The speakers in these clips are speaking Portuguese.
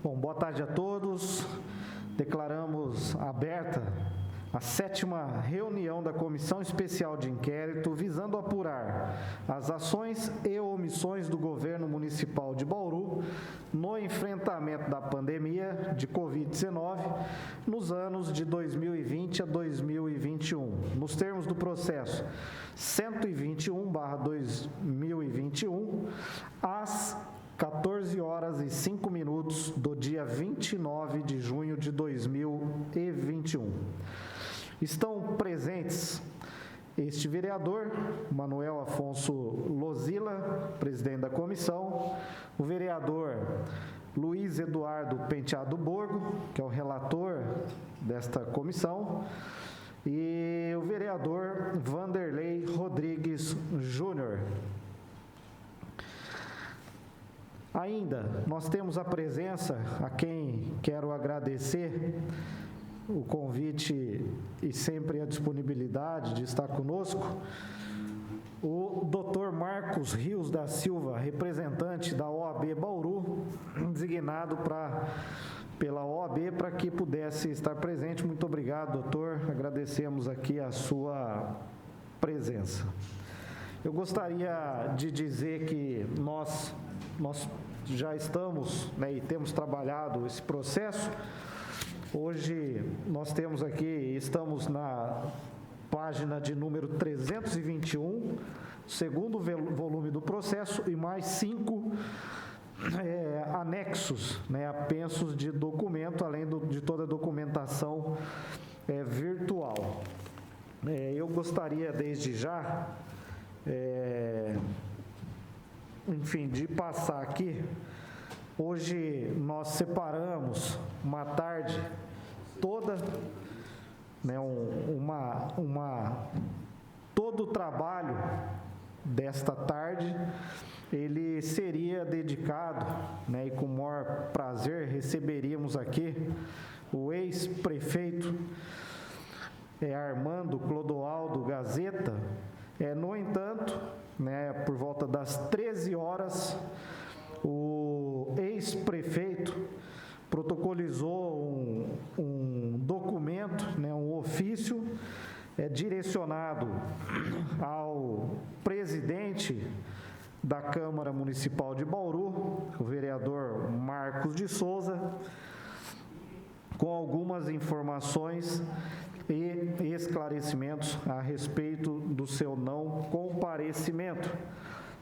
Bom, boa tarde a todos. Declaramos aberta a 7ª reunião da Comissão Especial de Inquérito visando apurar as ações e omissões do governo municipal de Bauru no enfrentamento da pandemia de Covid-19 nos anos de 2020 a 2021, nos termos do processo 121/2021, às 14 horas e 5 minutos do dia 29 de junho de 2021. Estão presentes este vereador, Manuel Afonso Lozila, presidente da comissão, o vereador Luiz Eduardo Penteado Borgo, que é o relator desta comissão, e o vereador Vanderlei Rodrigues Júnior. Ainda, nós temos a presença, a quem quero agradecer o convite e sempre a disponibilidade de estar conosco, o Dr. Marcos Rios da Silva, representante da OAB Bauru, designado pela OAB para que pudesse estar presente. Muito obrigado, doutor. Agradecemos aqui a sua presença. Eu gostaria de dizer que nós já estamos, e temos trabalhado esse processo. Hoje nós temos aqui, estamos na página de número 321, segundo volume do processo, e mais 5 anexos, apensos de documento, além de toda a documentação virtual. Eu gostaria desde já, de passar aqui. Hoje nós separamos uma tarde toda, todo o trabalho desta tarde, ele seria dedicado, e com o maior prazer receberíamos aqui o ex-prefeito Armando Clodoaldo Gazeta. No entanto, por volta das 13 horas, o ex-prefeito protocolizou um documento, um ofício direcionado ao presidente da Câmara Municipal de Bauru, o vereador Marcos de Souza, com algumas informações e esclarecimentos a respeito do seu não comparecimento,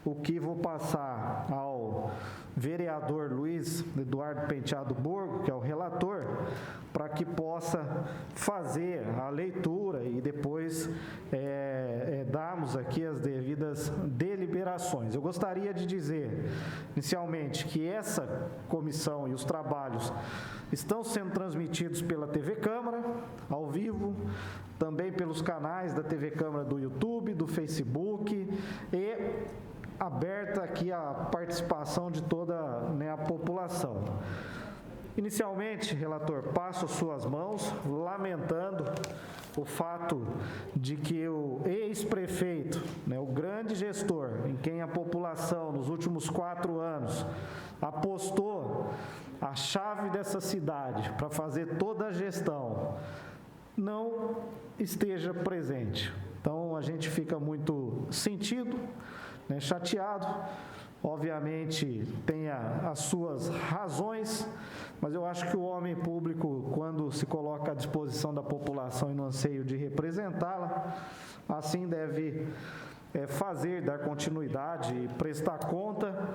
o que vou passar ao vereador Luiz Eduardo Penteado Borgo, que é o relator, para que possa fazer a leitura e depois darmos aqui as devidas deliberações. Eu gostaria de dizer, inicialmente, que essa comissão e os trabalhos estão sendo transmitidos pela TV Câmara, ao vivo, também pelos canais da TV Câmara do YouTube, do Facebook, e aberta aqui a participação de toda a população. Inicialmente, relator, passo as suas mãos, lamentando o fato de que o ex-prefeito, o grande gestor, em quem a população, nos últimos 4 anos, apostou a chave dessa cidade para fazer toda a gestão, não esteja presente. Então, a gente fica muito sentido, chateado. Obviamente tem as suas razões, mas eu acho que o homem público, quando se coloca à disposição da população e no anseio de representá-la, assim deve fazer, dar continuidade e prestar conta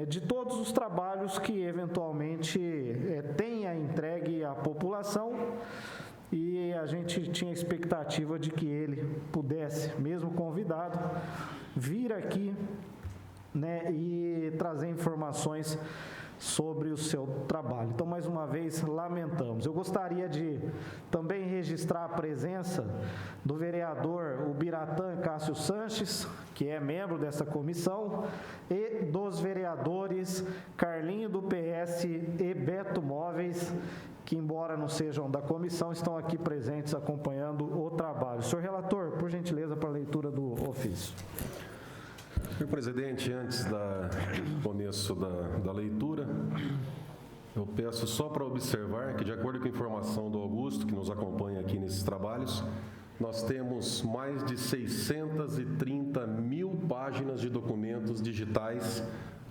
de todos os trabalhos que eventualmente tenha entregue à população. E a gente tinha a expectativa de que ele pudesse, mesmo convidado, vir aqui e trazer informações sobre o seu trabalho. Então, mais uma vez, lamentamos. Eu gostaria de também registrar a presença do vereador Ubiratã Cássio Sanches, que é membro dessa comissão, e dos vereadores Carlinho do PS e Beto Móveis, que, embora não sejam da comissão, estão aqui presentes acompanhando o trabalho. Senhor relator, por gentileza, para a leitura do ofício. Senhor presidente, antes do começo da leitura, Eu peço só para observar que, de acordo com a informação do Augusto, que nos acompanha aqui nesses trabalhos, nós temos mais de 630 mil páginas de documentos digitais,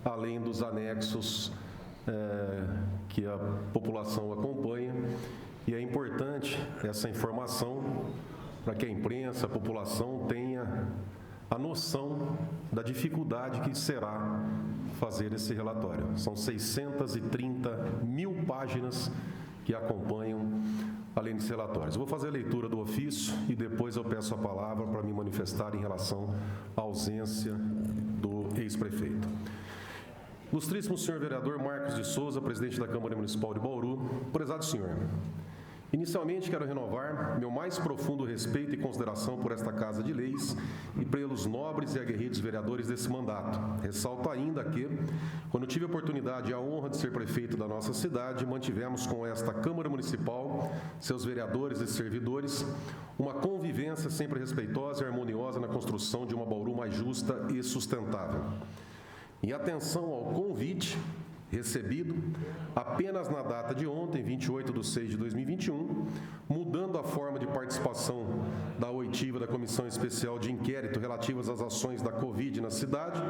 além dos anexos que a população acompanha. E é importante essa informação para que a imprensa, a população tenha a noção da dificuldade que será fazer esse relatório. São 630 mil páginas que acompanham, além desses relatórios. Eu vou fazer a leitura do ofício e depois eu peço a palavra para me manifestar em relação à ausência do ex-prefeito. Ilustríssimo senhor vereador Marcos de Souza, presidente da Câmara Municipal de Bauru. Prezado senhor, inicialmente quero renovar meu mais profundo respeito e consideração por esta Casa de Leis e pelos nobres e aguerridos vereadores desse mandato. Ressalto ainda que, quando tive a oportunidade e a honra de ser prefeito da nossa cidade, mantivemos com esta Câmara Municipal, seus vereadores e servidores, uma convivência sempre respeitosa e harmoniosa na construção de uma Bauru mais justa e sustentável. Em atenção ao convite recebido apenas na data de ontem, 28/6/2021, mudando a forma de participação da oitiva da Comissão Especial de Inquérito relativas às ações da Covid na cidade,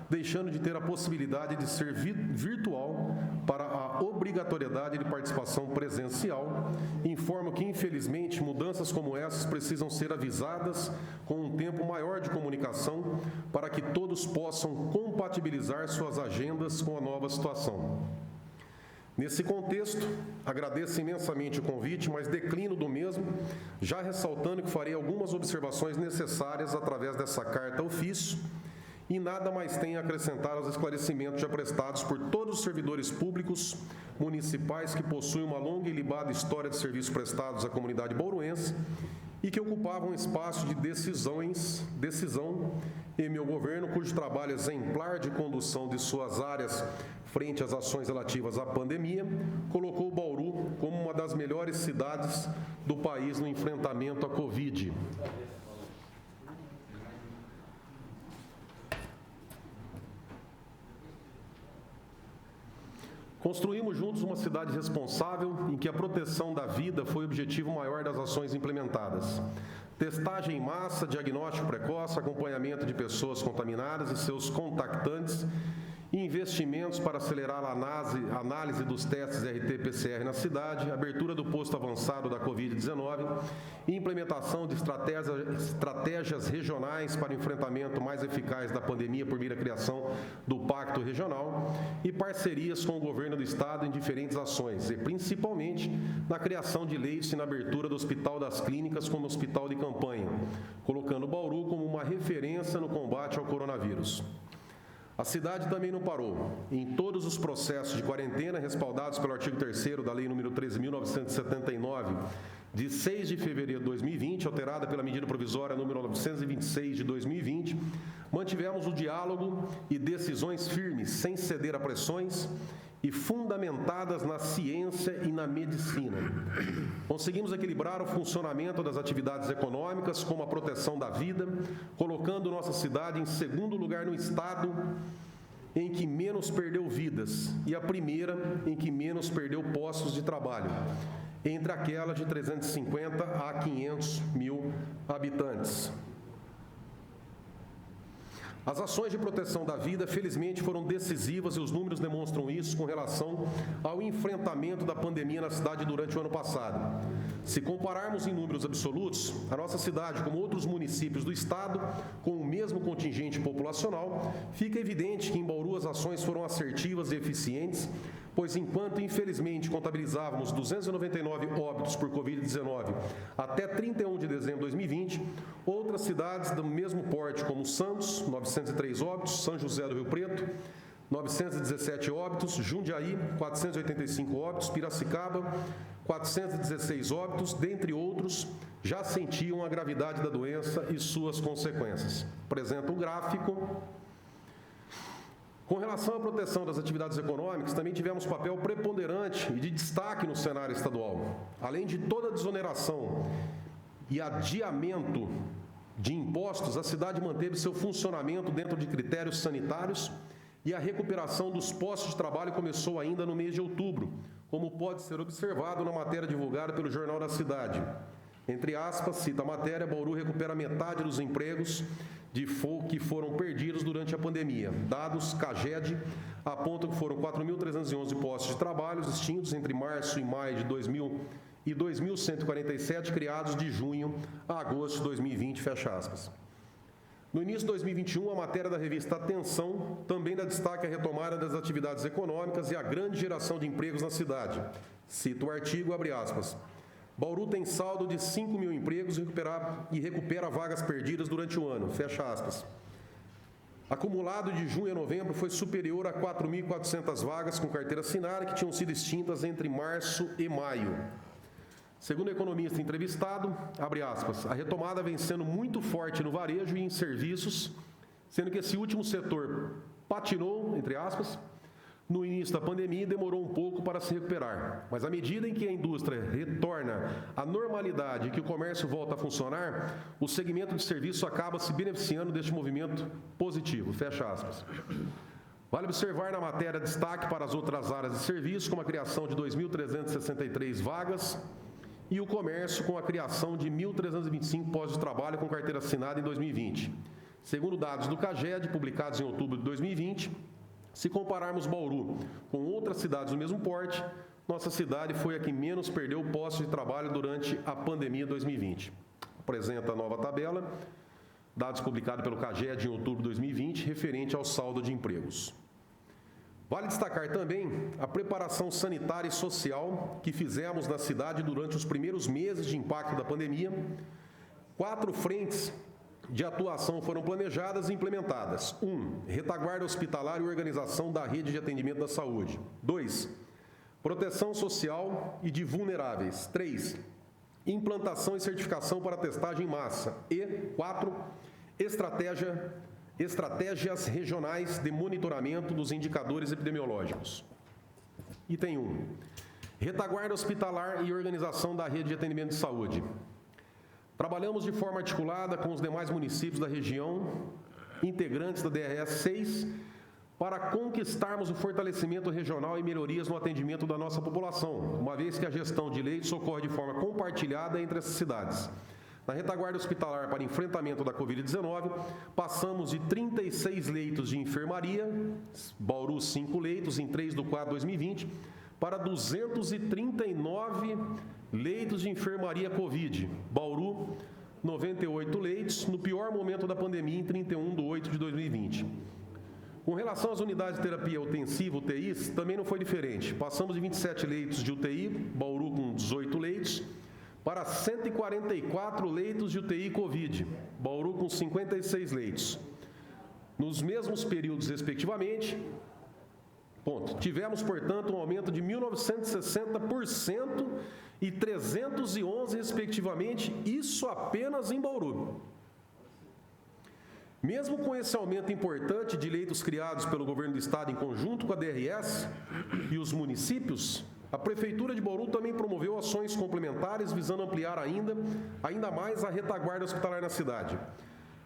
deixando de ter a possibilidade de ser virtual para a obrigatoriedade de participação presencial, informo que, infelizmente, mudanças como essas precisam ser avisadas com um tempo maior de comunicação para que todos possam compatibilizar suas agendas com a nova situação. Nesse contexto, agradeço imensamente o convite, mas declino do mesmo, já ressaltando que farei algumas observações necessárias através dessa carta ofício e nada mais tenho a acrescentar aos esclarecimentos já prestados por todos os servidores públicos municipais que possuem uma longa e ilibada história de serviços prestados à comunidade bauruense e que ocupavam espaço de decisão em meu governo, cujo trabalho exemplar de condução de suas áreas frente às ações relativas à pandemia, colocou Bauru como uma das melhores cidades do país no enfrentamento à Covid. Construímos juntos uma cidade responsável em que a proteção da vida foi o objetivo maior das ações implementadas. Testagem em massa, diagnóstico precoce, acompanhamento de pessoas contaminadas e seus contactantes, investimentos para acelerar a análise dos testes RT-PCR na cidade, abertura do posto avançado da Covid-19, implementação de estratégias regionais para enfrentamento mais eficaz da pandemia por meio da criação do Pacto Regional e parcerias com o governo do Estado em diferentes ações, e principalmente na criação de leitos e na abertura do Hospital das Clínicas como hospital de campanha, colocando Bauru como uma referência no combate ao coronavírus. A cidade também não parou. Em todos os processos de quarentena, respaldados pelo artigo 3º da Lei nº 13.979, de 6 de fevereiro de 2020, alterada pela medida provisória número 926 de 2020, mantivemos o diálogo e decisões firmes, sem ceder a pressões e fundamentadas na ciência e na medicina. Conseguimos equilibrar o funcionamento das atividades econômicas com a proteção da vida, colocando nossa cidade em segundo lugar no estado em que menos perdeu vidas e a primeira em que menos perdeu postos de trabalho, entre aquelas de 350 a 500 mil habitantes. As ações de proteção da vida, felizmente, foram decisivas e os números demonstram isso com relação ao enfrentamento da pandemia na cidade durante o ano passado. Se compararmos em números absolutos, a nossa cidade, como outros municípios do estado, com o mesmo contingente populacional, fica evidente que em Bauru as ações foram assertivas e eficientes, pois enquanto, infelizmente, contabilizávamos 299 óbitos por Covid-19 até 31 de dezembro de 2020, outras cidades do mesmo porte, como Santos, 903 óbitos, São José do Rio Preto, 917 óbitos, Jundiaí, 485 óbitos, Piracicaba, 416 óbitos, dentre outros, já sentiam a gravidade da doença e suas consequências. Apresenta o gráfico. Com relação à proteção das atividades econômicas, também tivemos papel preponderante e de destaque no cenário estadual. Além de toda a desoneração e adiamento de impostos, a cidade manteve seu funcionamento dentro de critérios sanitários, e a recuperação dos postos de trabalho começou ainda no mês de outubro, como pode ser observado na matéria divulgada pelo Jornal da Cidade. Entre aspas, cita a matéria, Bauru recupera metade dos empregos que foram perdidos durante a pandemia. Dados CAGED apontam que foram 4.311 postos de trabalho extintos entre março e maio de 2000 e 2.147 criados de junho a agosto de 2020, fecha aspas. No início de 2021, a matéria da revista Atenção também dá destaque à retomada das atividades econômicas e à grande geração de empregos na cidade. Cito o artigo, abre aspas. Bauru tem saldo de 5 mil empregos e recupera vagas perdidas durante o ano, fecha aspas. Acumulado de junho a novembro foi superior a 4.400 vagas com carteira assinada que tinham sido extintas entre março e maio. Segundo o economista entrevistado, abre aspas, a retomada vem sendo muito forte no varejo e em serviços, sendo que esse último setor patinou, entre aspas, no início da pandemia e demorou um pouco para se recuperar. Mas à medida em que a indústria retorna à normalidade e que o comércio volta a funcionar, o segmento de serviço acaba se beneficiando deste movimento positivo, fecha aspas. Vale observar na matéria destaque para as outras áreas de serviço, como a criação de 2.363 vagas e o comércio com a criação de 1.325 postos de trabalho com carteira assinada em 2020. Segundo dados do CAGED, publicados em outubro de 2020, se compararmos Bauru com outras cidades do mesmo porte, nossa cidade foi a que menos perdeu postos de trabalho durante a pandemia 2020. Apresenta a nova tabela, dados publicados pelo CAGED em outubro de 2020, referente ao saldo de empregos. Vale destacar também a preparação sanitária e social que fizemos na cidade durante os primeiros meses de impacto da pandemia. 4 frentes de atuação foram planejadas e implementadas. 1. Retaguarda hospitalar e organização da rede de atendimento da saúde. 2. Proteção social e de vulneráveis. 3. Implantação e certificação para testagem em massa. E 4. Estratégias regionais de monitoramento dos indicadores epidemiológicos. Item 1. Retaguarda hospitalar e organização da rede de atendimento de saúde. Trabalhamos de forma articulada com os demais municípios da região, integrantes da DRS 6, para conquistarmos o fortalecimento regional e melhorias no atendimento da nossa população, uma vez que a gestão de leitos ocorre de forma compartilhada entre essas cidades. Na retaguarda hospitalar para enfrentamento da Covid-19, passamos de 36 leitos de enfermaria, Bauru 5 leitos em 3/4/2020, para 239 leitos de enfermaria Covid, Bauru 98 leitos, no pior momento da pandemia em 31/8/2020. Com relação às unidades de terapia intensiva, UTIs, também não foi diferente. Passamos de 27 leitos de UTI, Bauru com 18 leitos, para 144 leitos de UTI Covid, Bauru com 56 leitos. Nos mesmos períodos, respectivamente, tivemos, portanto, um aumento de 1.960% e 311, respectivamente, isso apenas em Bauru. Mesmo com esse aumento importante de leitos criados pelo governo do estado em conjunto com a DRS e os municípios, a Prefeitura de Bauru também promoveu ações complementares visando ampliar ainda mais a retaguarda hospitalar na cidade.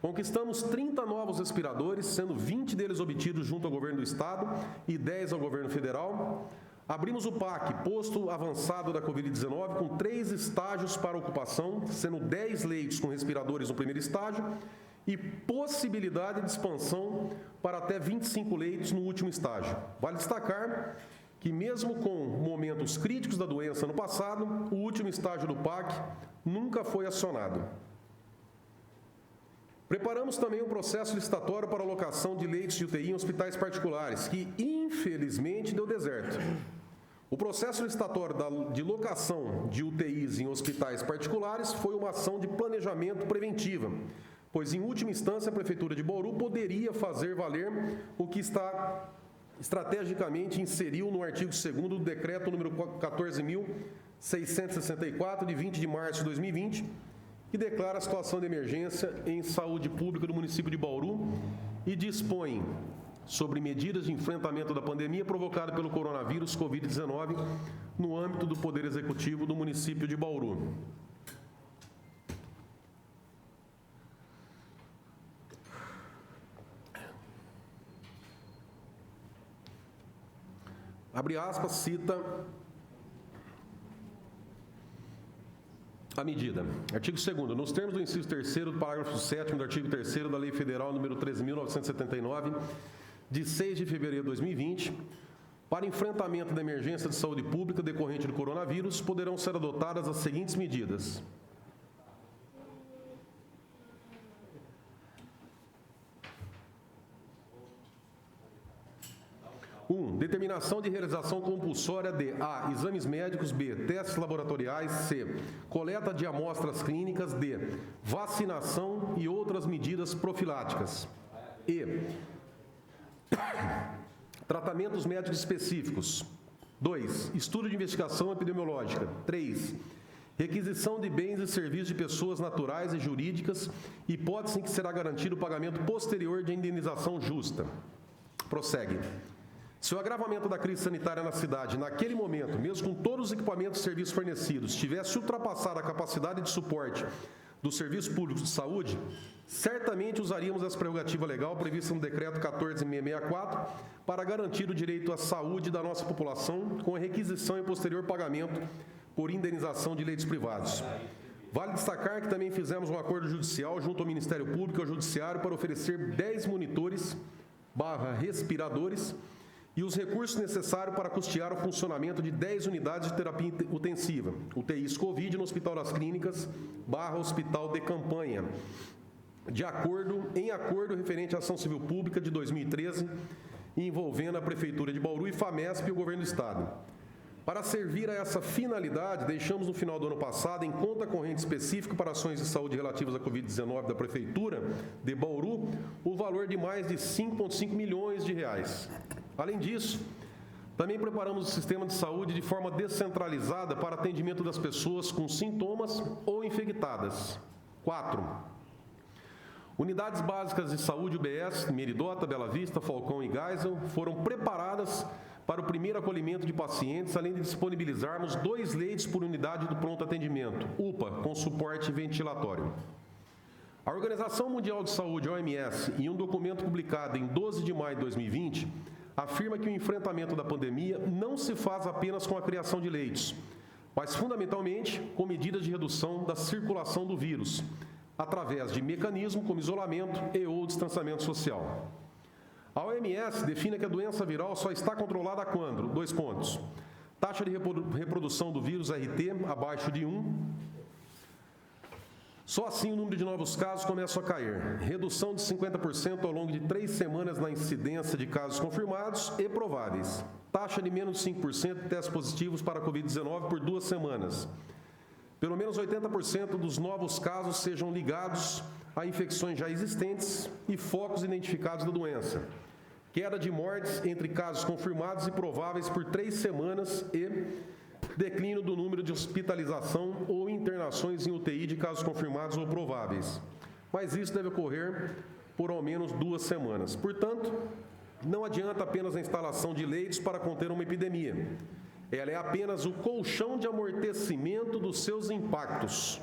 Conquistamos 30 novos respiradores, sendo 20 deles obtidos junto ao governo do estado e 10 ao governo federal. Abrimos o PAC, posto avançado da Covid-19, com 3 estágios para ocupação, sendo 10 leitos com respiradores no primeiro estágio e possibilidade de expansão para até 25 leitos no último estágio. Vale destacar que mesmo com momentos críticos da doença no passado, o último estágio do PAC nunca foi acionado. Preparamos também um processo licitatório para alocação de leitos de UTI em hospitais particulares, que infelizmente deu deserto. O processo licitatório de locação de UTIs em hospitais particulares foi uma ação de planejamento preventiva, pois em última instância a Prefeitura de Bauru poderia fazer valer o que está estrategicamente inseriu no artigo 2º do decreto número 14.664, de 20 de março de 2020, que declara a situação de emergência em saúde pública do município de Bauru e dispõe sobre medidas de enfrentamento da pandemia provocada pelo coronavírus Covid-19 no âmbito do Poder Executivo do município de Bauru. abre aspas, cita a medida. Artigo 2º. Nos termos do inciso 3º do parágrafo 7º do artigo 3º da Lei Federal nº 13.979, de 6 de fevereiro de 2020, para enfrentamento da emergência de saúde pública decorrente do coronavírus, poderão ser adotadas as seguintes medidas. 1. Determinação de realização compulsória de a. Exames médicos. B. Testes laboratoriais. C. Coleta de amostras clínicas. D. Vacinação e outras medidas profiláticas. E. Tratamentos médicos específicos. 2. Estudo de investigação epidemiológica. 3. Requisição de bens e serviços de pessoas naturais e jurídicas, hipótese em que será garantido o pagamento posterior de indenização justa. Prossegue. Se o agravamento da crise sanitária na cidade, naquele momento, mesmo com todos os equipamentos e serviços fornecidos, tivesse ultrapassado a capacidade de suporte do Serviço Público de Saúde, certamente usaríamos essa prerrogativa legal prevista no Decreto 14.664 para garantir o direito à saúde da nossa população, com a requisição e posterior pagamento por indenização de leitos privados. Vale destacar que também fizemos um acordo judicial junto ao Ministério Público e ao Judiciário para oferecer 10 monitores / respiradores e os recursos necessários para custear o funcionamento de 10 unidades de terapia intensiva, UTIs Covid no Hospital das Clínicas / Hospital de Campanha, em acordo referente à ação civil pública de 2013, envolvendo a Prefeitura de Bauru e FAMESP e o Governo do Estado. Para servir a essa finalidade, deixamos no final do ano passado, em conta corrente específica para ações de saúde relativas à Covid-19 da Prefeitura de Bauru, o valor de mais de 5,5 milhões de reais. Além disso, também preparamos o sistema de saúde de forma descentralizada para atendimento das pessoas com sintomas ou infectadas. 4. Unidades básicas de saúde UBS, Meridota, Bela Vista, Falcão e Geisel foram preparadas para o primeiro acolhimento de pacientes, além de disponibilizarmos 2 leitos por unidade do pronto atendimento, UPA, com suporte ventilatório. A Organização Mundial de Saúde, OMS, em um documento publicado em 12 de maio de 2020, afirma que o enfrentamento da pandemia não se faz apenas com a criação de leitos, mas fundamentalmente com medidas de redução da circulação do vírus, através de mecanismos como isolamento e ou distanciamento social. A OMS define que a doença viral só está controlada quando, 2 pontos, taxa de reprodução do vírus RT abaixo de 1, só assim o número de novos casos começa a cair, redução de 50% ao longo de 3 semanas na incidência de casos confirmados e prováveis, taxa de menos de 5% de testes positivos para a Covid-19 por 2 semanas, pelo menos 80% dos novos casos sejam ligados a infecções já existentes e focos identificados da doença, queda de mortes entre casos confirmados e prováveis por 3 semanas e declínio do número de hospitalização ou internações em UTI de casos confirmados ou prováveis. Mas isso deve ocorrer por ao menos 2 semanas. Portanto, não adianta apenas a instalação de leitos para conter uma epidemia. Ela é apenas o colchão de amortecimento dos seus impactos.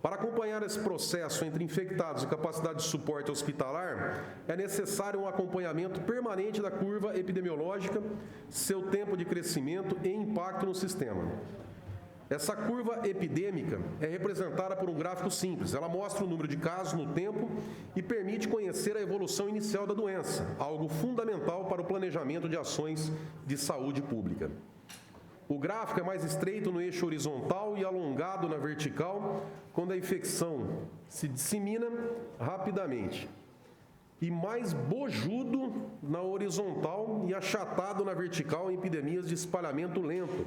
Para acompanhar esse processo entre infectados e capacidade de suporte hospitalar, é necessário um acompanhamento permanente da curva epidemiológica, seu tempo de crescimento e impacto no sistema. Essa curva epidêmica é representada por um gráfico simples. Ela mostra o número de casos no tempo e permite conhecer a evolução inicial da doença, algo fundamental para o planejamento de ações de saúde pública. O gráfico é mais estreito no eixo horizontal e alongado na vertical, quando a infecção se dissemina rapidamente, e mais bojudo na horizontal e achatado na vertical em epidemias de espalhamento lento.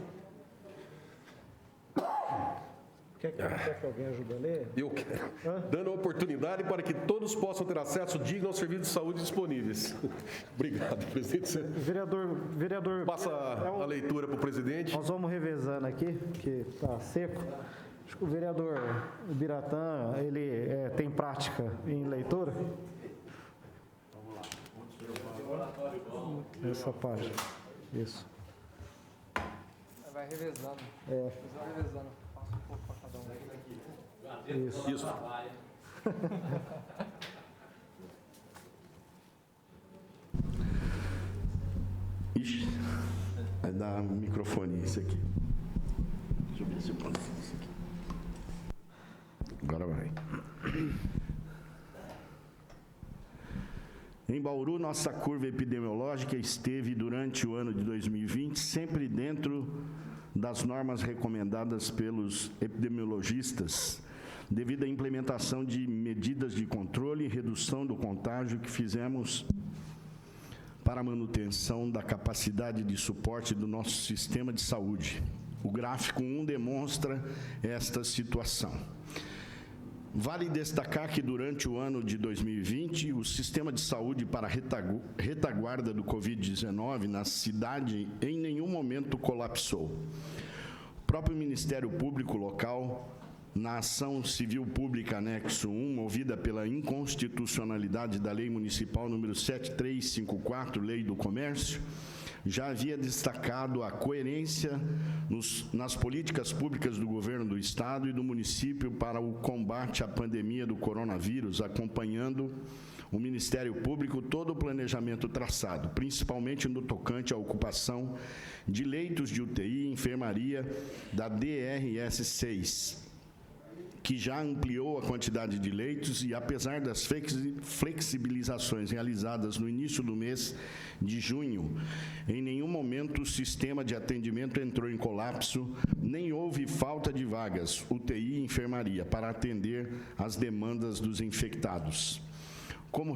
Quer que alguém ajude a ler? Eu quero. Dando a oportunidade para que todos possam ter acesso digno aos serviços de saúde disponíveis. Obrigado, presidente. Vereador, passa a leitura para o presidente. Nós vamos revezando aqui, porque está seco. Acho que o vereador Biratã, ele tem prática em leitura. Essa página. Isso. Vai revezando. É. Vai revezando. Passa um pouco para cada um. Isso. Vai dar microfone isso aqui. Deixa eu ver se eu consigo isso aqui. Agora vai. Em Bauru, nossa curva epidemiológica esteve durante o ano de 2020 sempre dentro das normas recomendadas pelos epidemiologistas, devido à implementação de medidas de controle e redução do contágio que fizemos para a manutenção da capacidade de suporte do nosso sistema de saúde. O gráfico 1 demonstra esta situação. Vale destacar que durante o ano de 2020, o sistema de saúde para retaguarda do Covid-19 na cidade em nenhum momento colapsou. O próprio Ministério Público local, na ação civil pública anexo 1, movida pela inconstitucionalidade da Lei Municipal número 7354, Lei do Comércio, já havia destacado a coerência nas políticas públicas do governo do Estado e do município para o combate à pandemia do coronavírus, acompanhando o Ministério Público todo o planejamento traçado, principalmente no tocante à ocupação de leitos de UTI e enfermaria da DRS 6, que já ampliou a quantidade de leitos e, apesar das flexibilizações realizadas no início do mês de junho, em nenhum momento o sistema de atendimento entrou em colapso, nem houve falta de vagas, UTI e enfermaria, para atender às demandas dos infectados. Como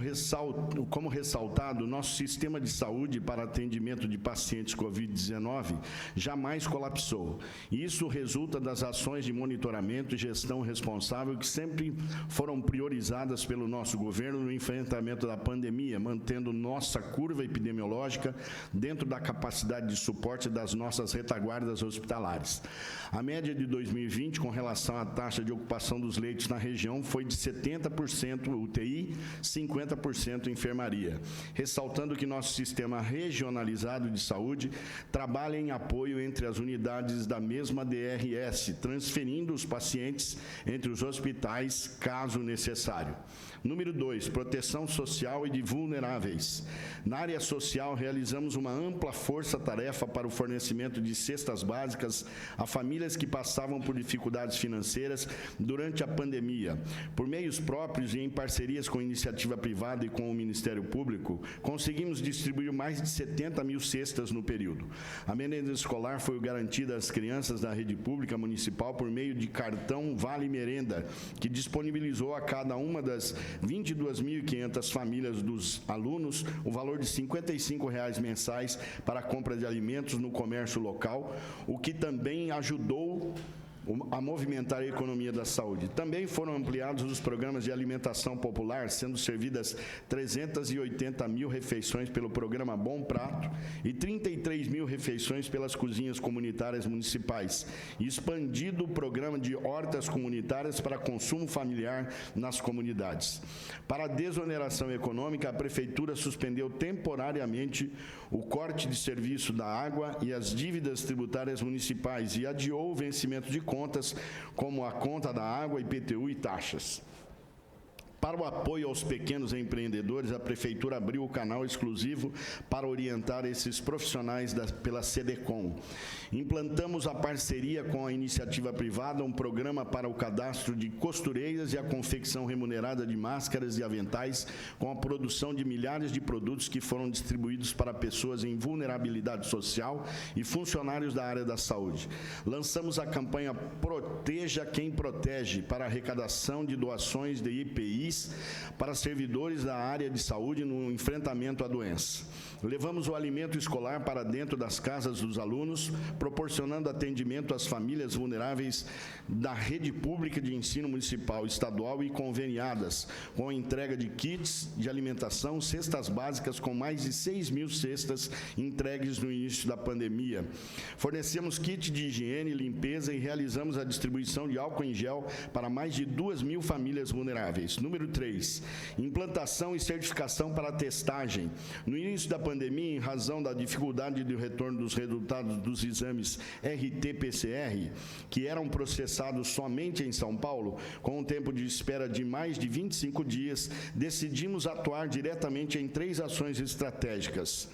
ressaltado, nosso sistema de saúde para atendimento de pacientes Covid-19 jamais colapsou. Isso resulta das ações de monitoramento e gestão responsável que sempre foram priorizadas pelo nosso governo no enfrentamento da pandemia, mantendo nossa curva epidemiológica dentro da capacidade de suporte das nossas retaguardas hospitalares. A média de 2020, com relação à taxa de ocupação dos leitos na região, foi de 70% UTI, 50% enfermaria, ressaltando que nosso sistema regionalizado de saúde trabalha em apoio entre as unidades da mesma DRS, transferindo os pacientes entre os hospitais, caso necessário. Número 2, proteção social e de vulneráveis. Na área social, realizamos uma ampla força-tarefa para o fornecimento de cestas básicas a famílias que passavam por dificuldades financeiras durante a pandemia. Por meios próprios e em parcerias com iniciativa privada e com o Ministério Público, conseguimos distribuir mais de 70 mil cestas no período. A merenda escolar foi garantida às crianças da rede pública municipal por meio de cartão Vale Merenda, que disponibilizou a cada uma das 22.500 famílias dos alunos o valor de R$ 55,00 mensais para a compra de alimentos no comércio local, o que também ajudou a movimentar a economia da saúde. Também foram ampliados os programas de alimentação popular, sendo servidas 380 mil refeições pelo programa Bom Prato e 33 mil refeições pelas cozinhas comunitárias municipais, e expandido o programa de hortas comunitárias para consumo familiar nas comunidades. Para a desoneração econômica, a Prefeitura suspendeu temporariamente o corte de serviço da água e as dívidas tributárias municipais e adiou o vencimento de contas, como a conta da água, IPTU e taxas. Para o apoio aos pequenos empreendedores, a Prefeitura abriu o canal exclusivo para orientar esses profissionais pela SEDECOM. Implantamos a parceria com a iniciativa privada, um programa para o cadastro de costureiras e a confecção remunerada de máscaras e aventais, com a produção de milhares de produtos que foram distribuídos para pessoas em vulnerabilidade social e funcionários da área da saúde. Lançamos a campanha Proteja Quem Protege, para arrecadação de doações de IPIs para servidores da área de saúde no enfrentamento à doença. Levamos o alimento escolar para dentro das casas dos alunos, proporcionando atendimento às famílias vulneráveis da rede pública de ensino municipal, estadual e conveniadas, com a entrega de kits de alimentação, cestas básicas, com mais de 6 mil cestas entregues no início da pandemia. Fornecemos kit de higiene e limpeza e realizamos a distribuição de álcool em gel para mais de 2 mil famílias vulneráveis. Número 3, implantação e certificação para testagem. No início da pandemia, em razão da dificuldade do retorno dos resultados dos exames RT-PCR, que eram processados somente em São Paulo, com um tempo de espera de mais de 25 dias, decidimos atuar diretamente em 3 ações estratégicas.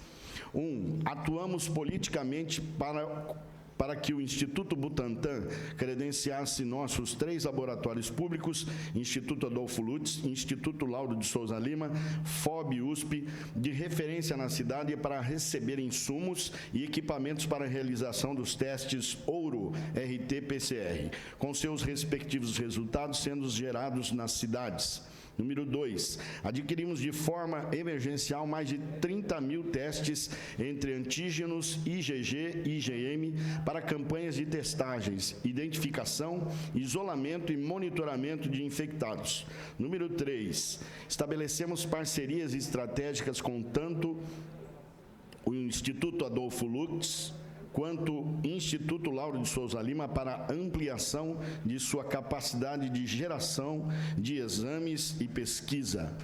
Atuamos politicamente para que o Instituto Butantan credenciasse nossos 3 laboratórios públicos, Instituto Adolfo Lutz, Instituto Lauro de Souza Lima, FOB USP, de referência na cidade para receber insumos e equipamentos para a realização dos testes Ouro RT-PCR, com seus respectivos resultados sendo gerados nas cidades. Número 2, adquirimos de forma emergencial mais de 30 mil testes entre antígenos, IgG e IgM para campanhas de testagens, identificação, isolamento e monitoramento de infectados. Número 3, estabelecemos parcerias estratégicas com tanto o Instituto Adolfo Lutz quanto Instituto Lauro de Souza Lima para ampliação de sua capacidade de geração de exames e pesquisa.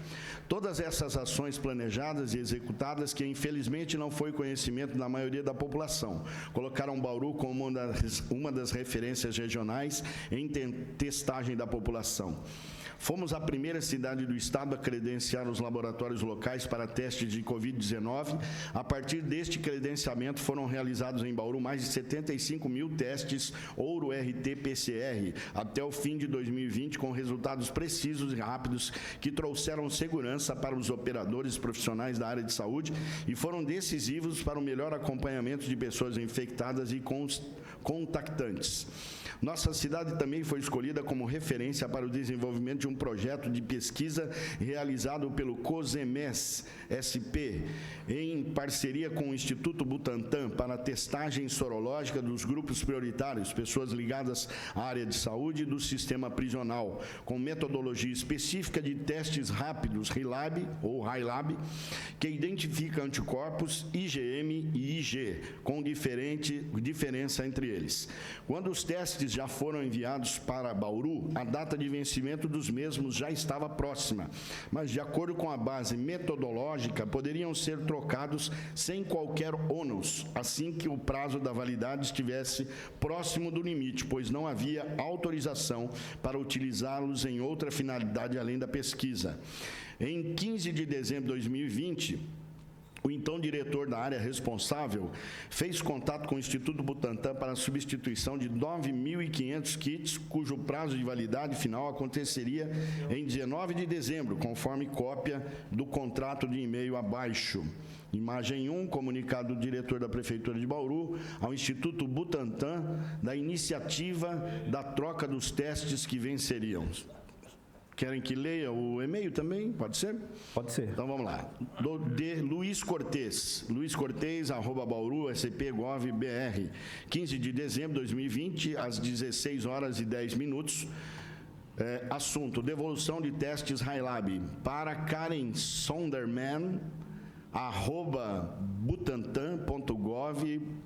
Todas essas ações planejadas e executadas, que infelizmente não foi conhecimento da maioria da população, colocaram Bauru como uma das referências regionais em testagem da população. Fomos a primeira cidade do estado a credenciar os laboratórios locais para testes de Covid-19. A partir deste credenciamento, foram realizados em Bauru mais de 75 mil testes Ouro RT-PCR até o fim de 2020, com resultados precisos e rápidos que trouxeram segurança para os operadores profissionais da área de saúde e foram decisivos para o melhor acompanhamento de pessoas infectadas e contactantes. Nossa cidade também foi escolhida como referência para o desenvolvimento de um projeto de pesquisa realizado pelo COSEMES SP, em parceria com o Instituto Butantan, para a testagem sorológica dos grupos prioritários, pessoas ligadas à área de saúde e do sistema prisional, com metodologia específica de testes rápidos, RILAB ou RILAB, que identifica anticorpos IgM e IG, com diferença entre eles. Quando os testes já foram enviados para Bauru, a data de vencimento dos mesmos já estava próxima, mas de acordo com a base metodológica, poderiam ser trocados sem qualquer ônus, assim que o prazo da validade estivesse próximo do limite, pois não havia autorização para utilizá-los em outra finalidade além da pesquisa. Em 15 de dezembro de 2020, o então diretor da área responsável fez contato com o Instituto Butantan para a substituição de 9.500 kits, cujo prazo de validade final aconteceria em 19 de dezembro, conforme cópia do contrato de e-mail abaixo. Imagem 1, comunicado do diretor da Prefeitura de Bauru ao Instituto Butantan da iniciativa da troca dos testes que venceriam. Querem que leia o e-mail também? Pode ser? Pode ser. Então vamos lá. De Luiz Cortez, luizcortez@bauru.sp.gov.br, 15 de dezembro de 2020, às 16h10. Assunto: devolução de testes RILAB para Karen Sonderman, @butantan.gov.br.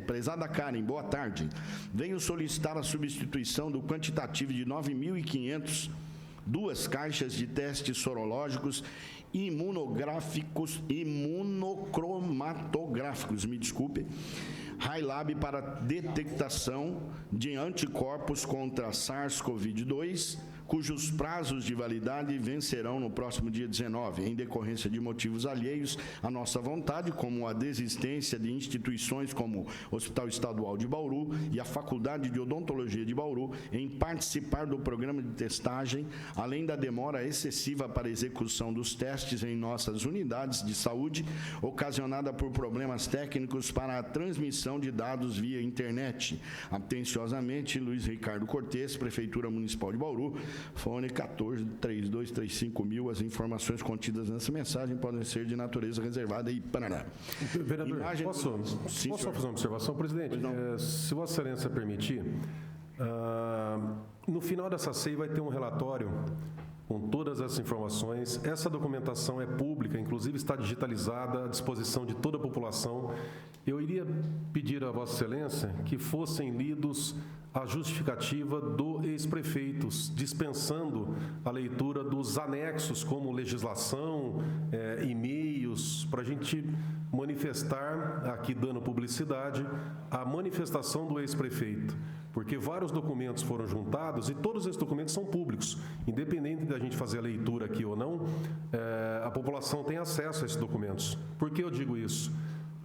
Prezada Karen, boa tarde. Venho solicitar a substituição do quantitativo de 9.500 duas caixas de testes sorológicos imunocromatográficos, RILAB para detectação de anticorpos contra SARS-CoV-2, cujos prazos de validade vencerão no próximo dia 19, em decorrência de motivos alheios à nossa vontade, como a desistência de instituições como o Hospital Estadual de Bauru e a Faculdade de Odontologia de Bauru em participar do programa de testagem, além da demora excessiva para a execução dos testes em nossas unidades de saúde, ocasionada por problemas técnicos para a transmissão de dados via internet. Atenciosamente, Luiz Ricardo Cortez, Prefeitura Municipal de Bauru, fone 14-3235.000. As informações contidas nessa mensagem podem ser de natureza reservada e Paraná. Vereador, posso só fazer uma observação? Presidente, se Vossa Excelência permitir, no final dessa CEI vai ter um relatório com todas essas informações. Essa documentação é pública, inclusive está digitalizada à disposição de toda a população. Eu iria pedir a Vossa Excelência que fossem lidos a justificativa do ex-prefeito, dispensando a leitura dos anexos, como legislação, e-mails, para a gente manifestar, aqui dando publicidade, a manifestação do ex-prefeito. Porque vários documentos foram juntados e todos esses documentos são públicos. Independente da gente fazer a leitura aqui ou não, a população tem acesso a esses documentos. Por que eu digo isso?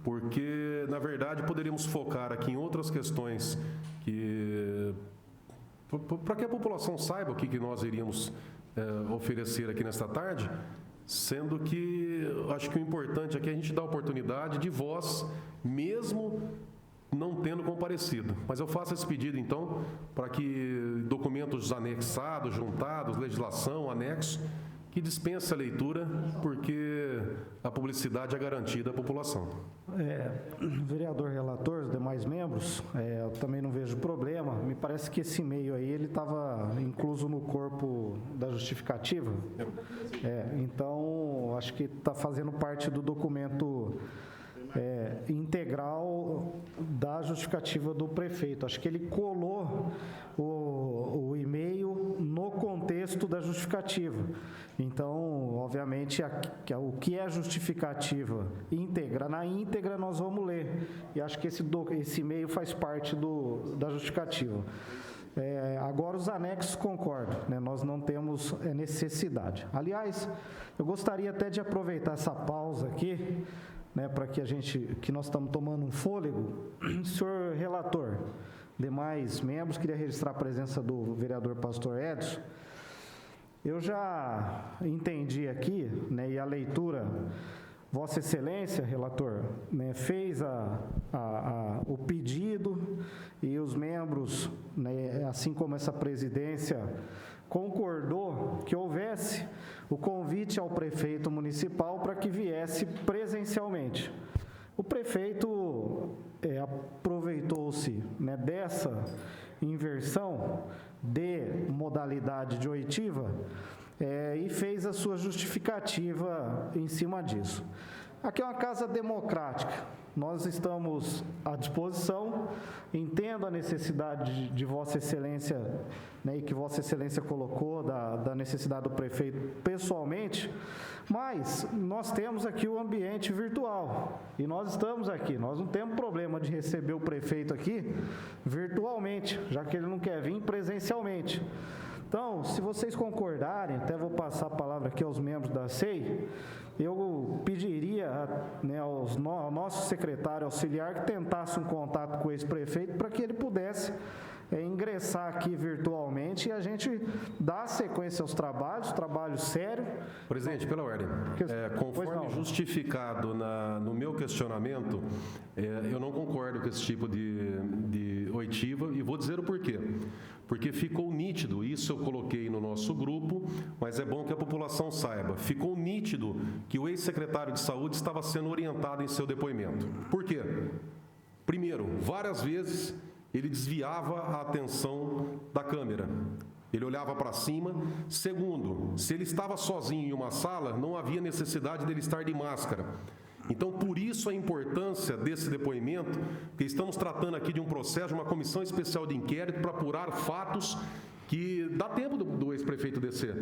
Porque, na verdade, poderíamos focar aqui em outras questões para que a população saiba o que nós iríamos oferecer aqui nesta tarde, sendo que acho que o importante aqui é a gente dar a oportunidade de voz, mesmo não tendo comparecido. Mas eu faço esse pedido, então, para que documentos anexados, juntados, legislação, anexo, que dispense a leitura, porque a publicidade é garantida à população. Vereador relator, os demais membros, eu também não vejo problema. Me parece que esse e-mail aí, ele estava incluso no corpo da justificativa. Então, acho que está fazendo parte do documento integral da justificativa do prefeito. Acho que ele colou o e-mail no contexto da justificativa. Então, obviamente, o que é justificativa íntegra, na íntegra nós vamos ler. E acho que esse e-mail faz parte da justificativa. Agora, os anexos, concordo, né? Nós não temos necessidade. Aliás, eu gostaria até de aproveitar essa pausa aqui, né, para que nós estamos tomando um fôlego. Senhor relator, demais membros, queria registrar a presença do vereador Pastor Edson. Eu já entendi aqui, né, e a leitura, Vossa Excelência, relator, né, fez o pedido e os membros, né, assim como essa presidência, concordou que houvesse o convite ao prefeito municipal para que viesse presencialmente. O prefeito aproveitou-se, né, dessa inversão de modalidade de oitiva e fez a sua justificativa em cima disso. Aqui é uma casa democrática, nós estamos à disposição, entendo a necessidade de Vossa Excelência, né, e que Vossa Excelência colocou da necessidade do prefeito pessoalmente, mas nós temos aqui o ambiente virtual, e nós estamos aqui, nós não temos problema de receber o prefeito aqui virtualmente, já que ele não quer vir presencialmente. Então, se vocês concordarem, até vou passar a palavra aqui aos membros da SEI, eu pediria, né, ao nosso secretário auxiliar que tentasse um contato com esse prefeito para que ele pudesse ingressar aqui virtualmente e a gente dar sequência aos trabalhos, trabalho sério. Presidente, pela ordem, conforme justificado no meu questionamento, eu não concordo com esse tipo de oitiva e vou dizer o porquê. Porque ficou nítido, isso eu coloquei no nosso grupo, mas é bom que a população saiba, ficou nítido que o ex-secretário de Saúde estava sendo orientado em seu depoimento. Por quê? Primeiro, várias vezes ele desviava a atenção da câmera. Ele olhava para cima. Segundo, se ele estava sozinho em uma sala, não havia necessidade dele estar de máscara. Então, por isso a importância desse depoimento, que estamos tratando aqui de um processo, de uma comissão especial de inquérito para apurar fatos que dá tempo do ex-prefeito descer.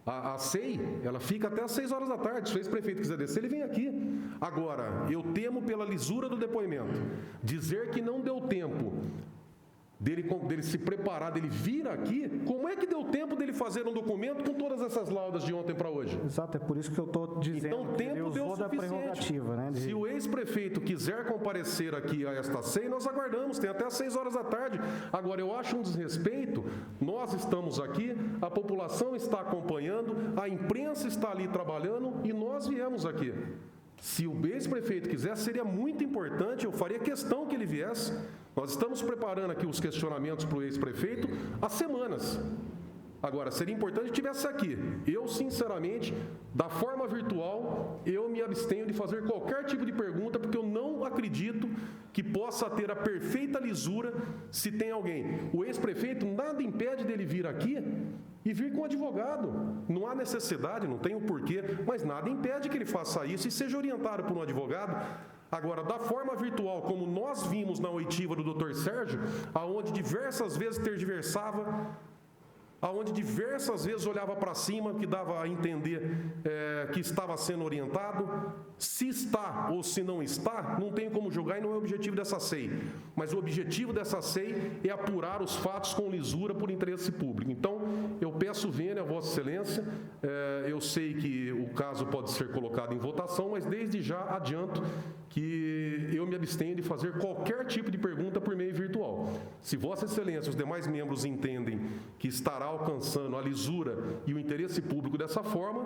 A SEI, ela fica até às 6 horas da tarde. Se o ex-prefeito quiser descer, ele vem aqui. Agora, eu temo pela lisura do depoimento. Dizer que não deu tempo dele se preparar, dele vir aqui, como é que deu tempo dele fazer um documento com todas essas laudas de ontem para hoje? Exato, é por isso que eu estou dizendo então, que ele tempo deu usou da prerrogativa, né? Se o ex-prefeito quiser comparecer aqui a esta SEI, nós aguardamos, tem até às 6 horas da tarde. Agora, eu acho um desrespeito, nós estamos aqui, a população está acompanhando, a imprensa está ali trabalhando e nós viemos aqui. Se o ex-prefeito quisesse, seria muito importante, eu faria questão que ele viesse. Nós estamos preparando aqui os questionamentos para o ex-prefeito há semanas. Agora, seria importante que estivesse aqui. Eu, sinceramente, da forma virtual, eu me abstenho de fazer qualquer tipo de pergunta, porque eu não acredito que possa ter a perfeita lisura se tem alguém. O ex-prefeito, nada impede dele vir aqui e vir com um advogado. Não há necessidade, não tem o porquê, mas nada impede que ele faça isso e seja orientado por um advogado. Agora, da forma virtual, como nós vimos na oitiva do Dr. Sérgio, aonde diversas vezes tergiversava, aonde diversas vezes olhava para cima, que dava a entender que estava sendo orientado. Se está ou se não está, não tem como julgar e não é o objetivo dessa SEI. Mas o objetivo dessa SEI é apurar os fatos com lisura por interesse público. Então, eu peço vênia a Vossa Excelência, eu sei que o caso pode ser colocado em votação, mas desde já adianto que eu me abstenho de fazer qualquer tipo de pergunta por meio virtual. Se Vossa Excelência e os demais membros entendem que estará alcançando a lisura e o interesse público dessa forma,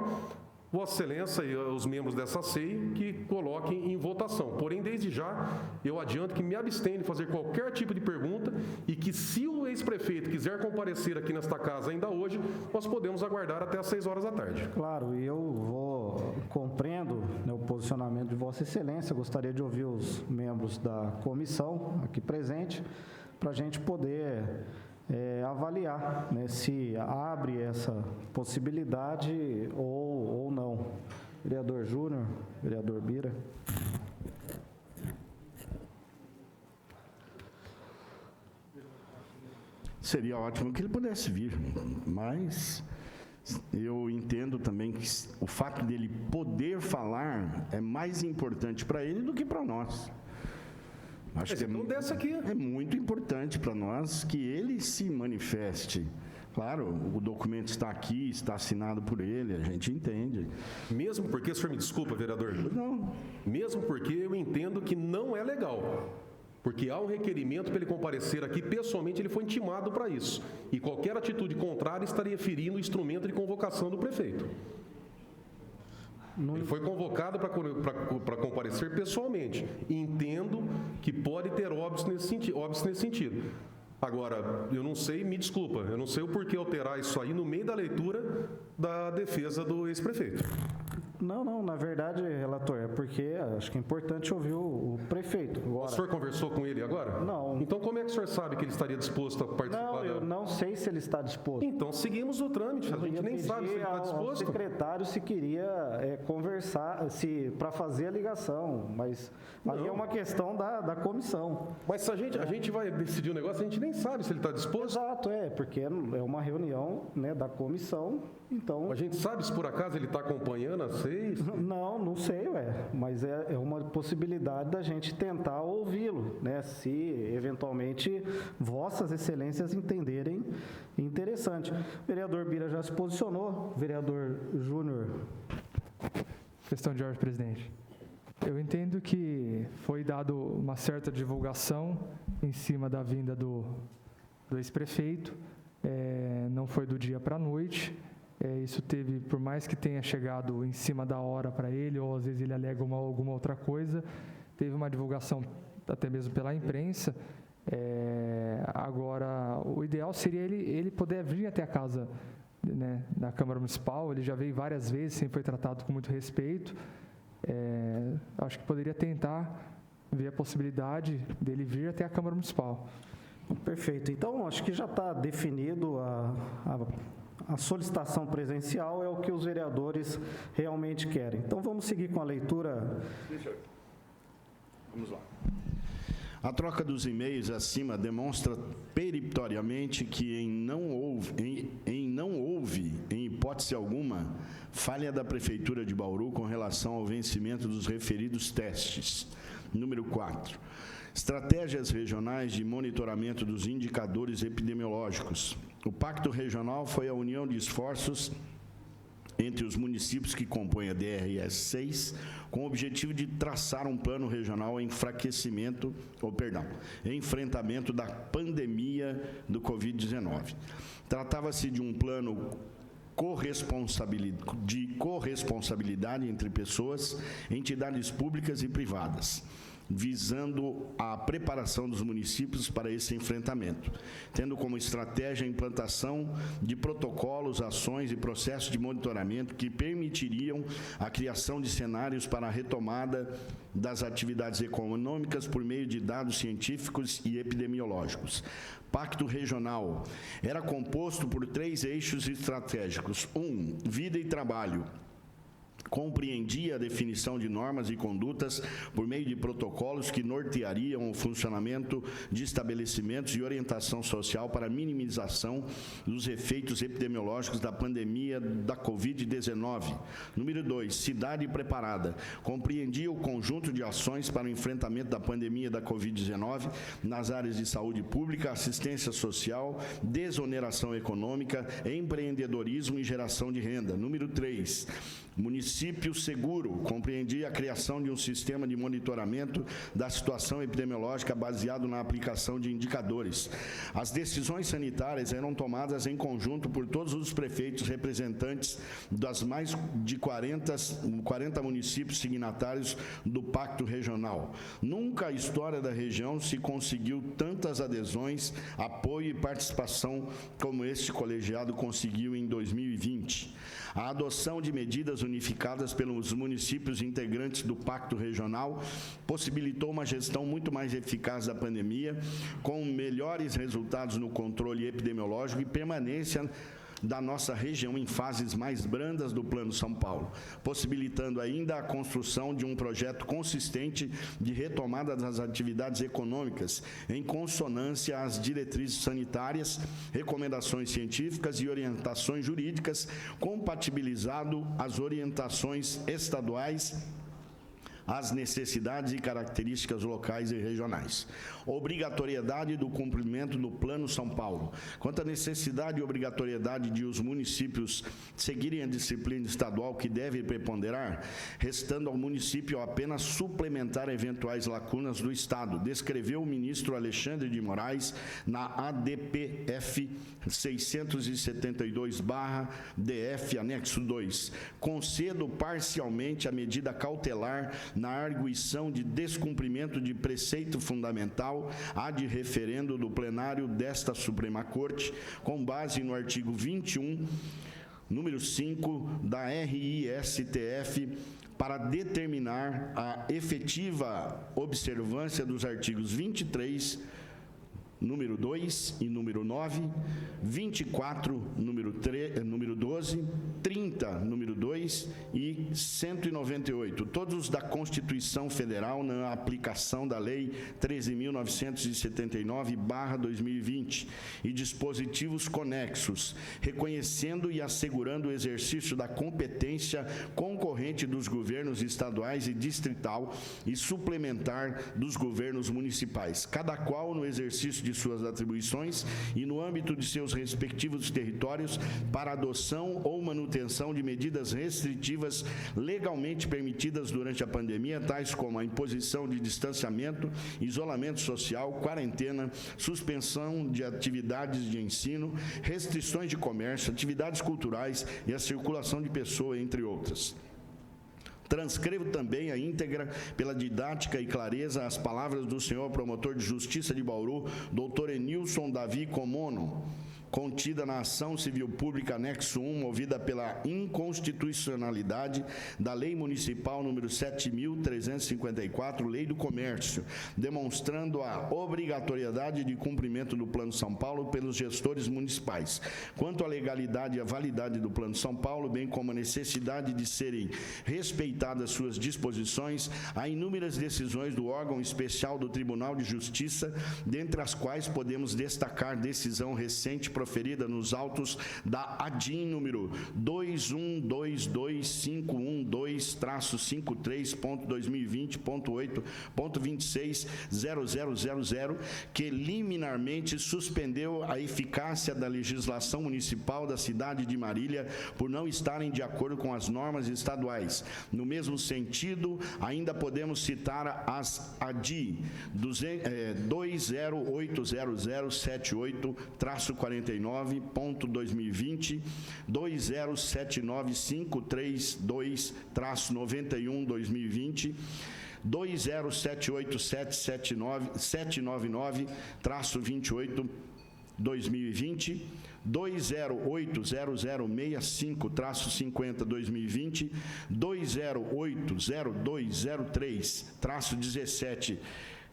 Vossa Excelência e os membros dessa SEI que coloquem em votação. Porém, desde já, eu adianto que me abstenho de fazer qualquer tipo de pergunta e que, se o ex-prefeito quiser comparecer aqui nesta casa ainda hoje, nós podemos aguardar até às 6 horas da tarde. Claro, e eu compreendo, né, o posicionamento de Vossa Excelência. Gostaria de ouvir os membros da comissão aqui presente para a gente poder avaliar, né, se abre essa possibilidade ou não. Vereador Júnior, vereador Bira. Seria ótimo que ele pudesse vir, mas eu entendo também que o fato dele poder falar é mais importante para ele do que para nós. Acho que é muito importante para nós que ele se manifeste. Claro, o documento está aqui, está assinado por ele, a gente entende. Mesmo porque, o senhor me desculpa, vereador? Não. Mesmo porque eu entendo que não é legal. Porque há um requerimento para ele comparecer aqui, pessoalmente ele foi intimado para isso. E qualquer atitude contrária estaria ferindo o instrumento de convocação do prefeito. Ele foi convocado para comparecer pessoalmente. Entendo que pode ter óbitos nesse sentido. Agora, eu não sei, me desculpa, eu não sei o porquê alterar isso aí no meio da leitura da defesa do ex-prefeito. Não, na verdade, relator, é porque acho que é importante ouvir o prefeito. Agora, o senhor conversou com ele agora? Não. Então, como é que o senhor sabe que ele estaria disposto a participar? Não, eu não sei se ele está disposto. Então, seguimos o trâmite, a gente nem sabe se ele está disposto. O secretário se queria conversar, para fazer a ligação, mas aí é uma questão da comissão. Mas se a gente vai decidir o negócio, a gente nem sabe se ele está disposto. Exato, porque é uma reunião, né, da comissão, então... A gente sabe se por acaso ele está acompanhando a SEI? Não sei, mas é uma possibilidade da gente tentar ouvi-lo, né, se eventualmente Vossas Excelências entenderem interessante. O vereador Bira já se posicionou, vereador Júnior. Questão de ordem, presidente. Eu entendo que foi dado uma certa divulgação em cima da vinda do ex-prefeito, não foi do dia para a noite. Isso teve, por mais que tenha chegado em cima da hora para ele, ou às vezes ele alega alguma outra coisa, teve uma divulgação até mesmo pela imprensa. Agora, o ideal seria ele poder vir até a casa, né, da Câmara Municipal. Ele já veio várias vezes, sempre foi tratado com muito respeito. Acho que poderia tentar ver a possibilidade dele vir até a Câmara Municipal. Perfeito. Então, acho que já está definido a solicitação presencial, é o que os vereadores realmente querem. Então, vamos seguir com a leitura. Vamos lá. A troca dos e-mails acima demonstra peremptoriamente que em não houve, em hipótese alguma, falha da Prefeitura de Bauru com relação ao vencimento dos referidos testes. Número 4. Estratégias regionais de monitoramento dos indicadores epidemiológicos. O Pacto Regional foi a união de esforços entre os municípios que compõem a DRS 6, com o objetivo de traçar um plano regional em enfrentamento da pandemia do Covid-19. Tratava-se de um plano de corresponsabilidade entre pessoas, entidades públicas e privadas, visando a preparação dos municípios para esse enfrentamento, tendo como estratégia a implantação de protocolos, ações e processos de monitoramento que permitiriam a criação de cenários para a retomada das atividades econômicas por meio de dados científicos e epidemiológicos. Pacto Regional era composto por 3 eixos estratégicos. 1. Vida e trabalho. compreendia a definição de normas e condutas por meio de protocolos que norteariam o funcionamento de estabelecimentos e orientação social para a minimização dos efeitos epidemiológicos da pandemia da Covid-19. Número 2, cidade preparada. Compreendia o conjunto de ações para o enfrentamento da pandemia da Covid-19 nas áreas de saúde pública, assistência social, desoneração econômica, empreendedorismo e geração de renda. Número 3, município seguro. Compreendia a criação de um sistema de monitoramento da situação epidemiológica baseado na aplicação de indicadores. As decisões sanitárias eram tomadas em conjunto por todos os prefeitos representantes das mais de 40 municípios signatários do Pacto Regional. Nunca a história da região se conseguiu tantas adesões, apoio e participação como este colegiado conseguiu em 2020. A adoção de medidas unificadas pelos municípios integrantes do Pacto Regional possibilitou uma gestão muito mais eficaz da pandemia, com melhores resultados no controle epidemiológico e permanência da nossa região em fases mais brandas do Plano São Paulo, possibilitando ainda a construção de um projeto consistente de retomada das atividades econômicas, em consonância às diretrizes sanitárias, recomendações científicas e orientações jurídicas, compatibilizado às orientações estaduais, às necessidades e características locais e regionais. Obrigatoriedade do cumprimento do Plano São Paulo. Quanto à necessidade e obrigatoriedade de os municípios seguirem a disciplina estadual que deve preponderar, restando ao município apenas suplementar eventuais lacunas do Estado, descreveu o ministro Alexandre de Moraes na ADPF 672/DF, anexo 2. Concedo parcialmente a medida cautelar na arguição de descumprimento de preceito fundamental ad referendo do plenário desta Suprema Corte, com base no artigo 21, número 5 da RISTF, para determinar a efetiva observância dos artigos 23, número 2 e número 9, 24, número 12, 30, número 2 e 198, todos da Constituição Federal na aplicação da Lei 13.979/2020 e dispositivos conexos, reconhecendo e assegurando o exercício da competência concorrente dos governos estaduais e distrital e suplementar dos governos municipais, cada qual no exercício de suas atribuições e no âmbito de seus respectivos territórios para adoção ou manutenção de medidas restritivas legalmente permitidas durante a pandemia, tais como a imposição de distanciamento, isolamento social, quarentena, suspensão de atividades de ensino, restrições de comércio, atividades culturais e a circulação de pessoas, entre outras. Transcrevo também a íntegra, pela didática e clareza, as palavras do senhor promotor de justiça de Bauru, doutor Enilson Davi Comono, contida na ação civil pública anexo 1, movida pela inconstitucionalidade da Lei Municipal número 7.354, Lei do Comércio, demonstrando a obrigatoriedade de cumprimento do Plano São Paulo pelos gestores municipais. Quanto à legalidade e à validade do Plano São Paulo, bem como a necessidade de serem respeitadas suas disposições, há inúmeras decisões do órgão especial do Tribunal de Justiça, dentre as quais podemos destacar decisão recente proferida nos autos da ADIM número 2122512-53.2020.8.26.0000, que liminarmente suspendeu a eficácia da legislação municipal da cidade de Marília por não estarem de acordo com as normas estaduais. No mesmo sentido, ainda podemos citar as ADI 20700078-49.2020, 20795322-91-2020, 20787799-28-2020, 20800065-50-2020, 20800203-17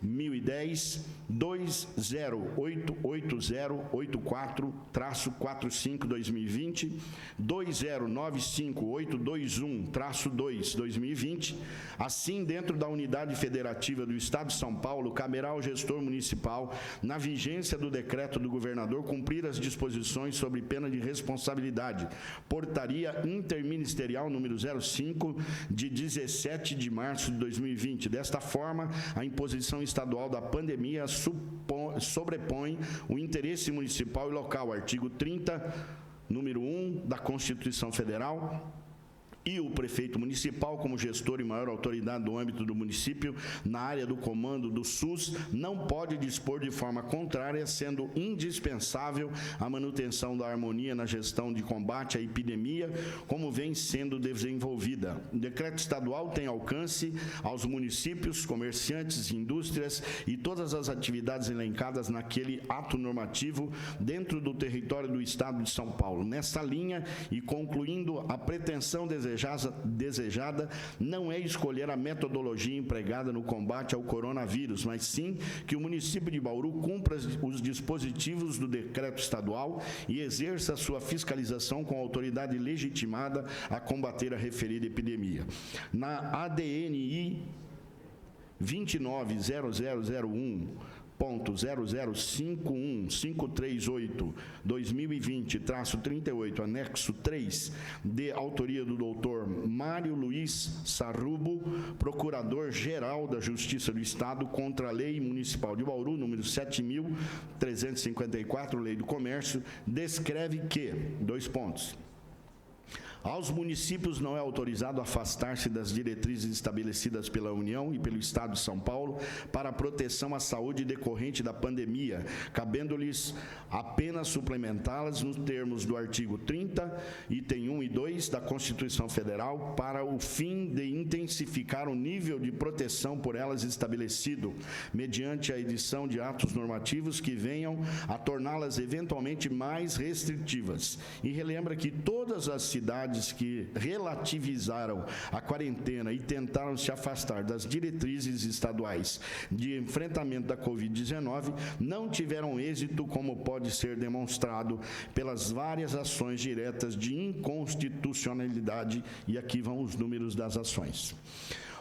1010 208084-45-2020, 2095-821-2-2020. Assim, dentro da unidade federativa do Estado de São Paulo, caberá ao gestor municipal, na vigência do decreto do governador, cumprir as disposições sobre pena de responsabilidade. Portaria interministerial número 05, de 17 de março de 2020. Desta forma, a imposição estadual da pandemia sobrepõe o interesse municipal e local. Artigo 30, número 1 da Constituição Federal. E o prefeito municipal, como gestor e maior autoridade do âmbito do município, na área do comando do SUS, não pode dispor de forma contrária, sendo indispensável a manutenção da harmonia na gestão de combate à epidemia, como vem sendo desenvolvida. O decreto estadual tem alcance aos municípios, comerciantes, indústrias e todas as atividades elencadas naquele ato normativo dentro do território do Estado de São Paulo. Nessa linha, e concluindo, a pretensão desejada não é escolher a metodologia empregada no combate ao coronavírus, mas sim que o município de Bauru cumpra os dispositivos do decreto estadual e exerça sua fiscalização com a autoridade legitimada a combater a referida epidemia. Na ADNI 29.0051.0051538-2020-38, anexo 3, de autoria do doutor Mário Luiz Sarrubo, procurador-geral da Justiça do Estado, contra a Lei Municipal de Bauru, número 7.354, Lei do Comércio, descreve que, aos municípios não é autorizado afastar-se das diretrizes estabelecidas pela União e pelo Estado de São Paulo para a proteção à saúde decorrente da pandemia, cabendo-lhes apenas suplementá-las nos termos do artigo 30, item 1 e 2 da Constituição Federal, para o fim de intensificar o nível de proteção por elas estabelecido, mediante a edição de atos normativos que venham a torná-las eventualmente mais restritivas. E relembra que todas as cidades que relativizaram a quarentena e tentaram se afastar das diretrizes estaduais de enfrentamento da Covid-19 não tiveram êxito, como pode ser demonstrado pelas várias ações diretas de inconstitucionalidade, e aqui vão os números das ações.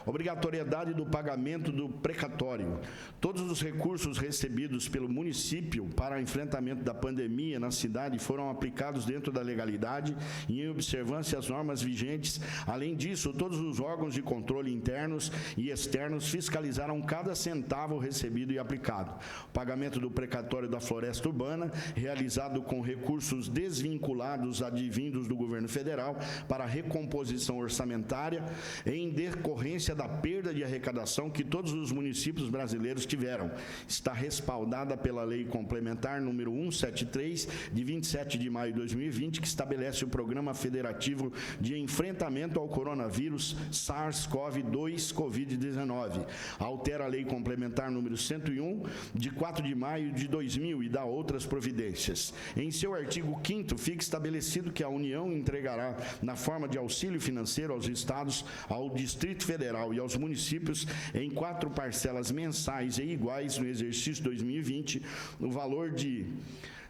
Obrigatoriedade do pagamento do precatório. Todos os recursos recebidos pelo município para o enfrentamento da pandemia na cidade foram aplicados dentro da legalidade e em observância às normas vigentes. Além disso, todos os órgãos de controle internos e externos fiscalizaram cada centavo recebido e aplicado. O pagamento do precatório da Floresta Urbana, realizado com recursos desvinculados advindos do governo federal para recomposição orçamentária, em decorrência da perda de arrecadação que todos os municípios brasileiros tiveram. Está respaldada pela Lei Complementar número 173, de 27 de maio de 2020, que estabelece o Programa Federativo de Enfrentamento ao Coronavírus SARS-CoV-2 Covid-19. Altera a Lei Complementar número 101, de 4 de maio de 2000, e dá outras providências. Em seu artigo 5º, fica estabelecido que a União entregará, na forma de auxílio financeiro aos estados, ao Distrito Federal e aos municípios, em 4 parcelas mensais e iguais no exercício 2020, no valor de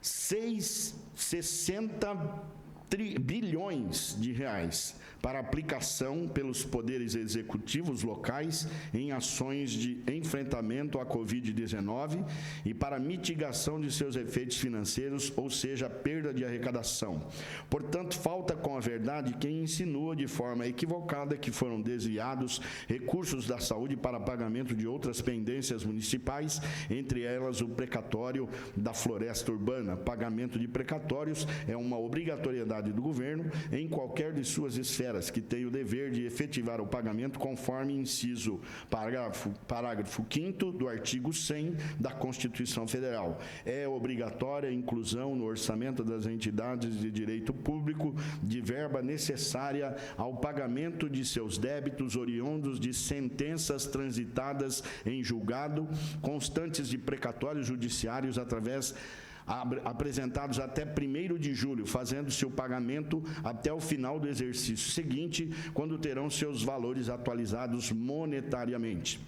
60 bilhões de reais para aplicação pelos poderes executivos locais em ações de enfrentamento à Covid-19 e para mitigação de seus efeitos financeiros, ou seja, perda de arrecadação. Portanto, falta com a verdade quem insinua de forma equivocada que foram desviados recursos da saúde para pagamento de outras pendências municipais, entre elas o precatório da Floresta Urbana. Pagamento de precatórios é uma obrigatoriedade do governo em qualquer de suas esferas, que tem o dever de efetivar o pagamento conforme inciso parágrafo 5º do artigo 100 da Constituição Federal. É obrigatória a inclusão no orçamento das entidades de direito público de verba necessária ao pagamento de seus débitos oriundos de sentenças transitadas em julgado, constantes de precatórios judiciários apresentados até 1º de julho, fazendo-se o pagamento até o final do exercício seguinte, quando terão seus valores atualizados monetariamente.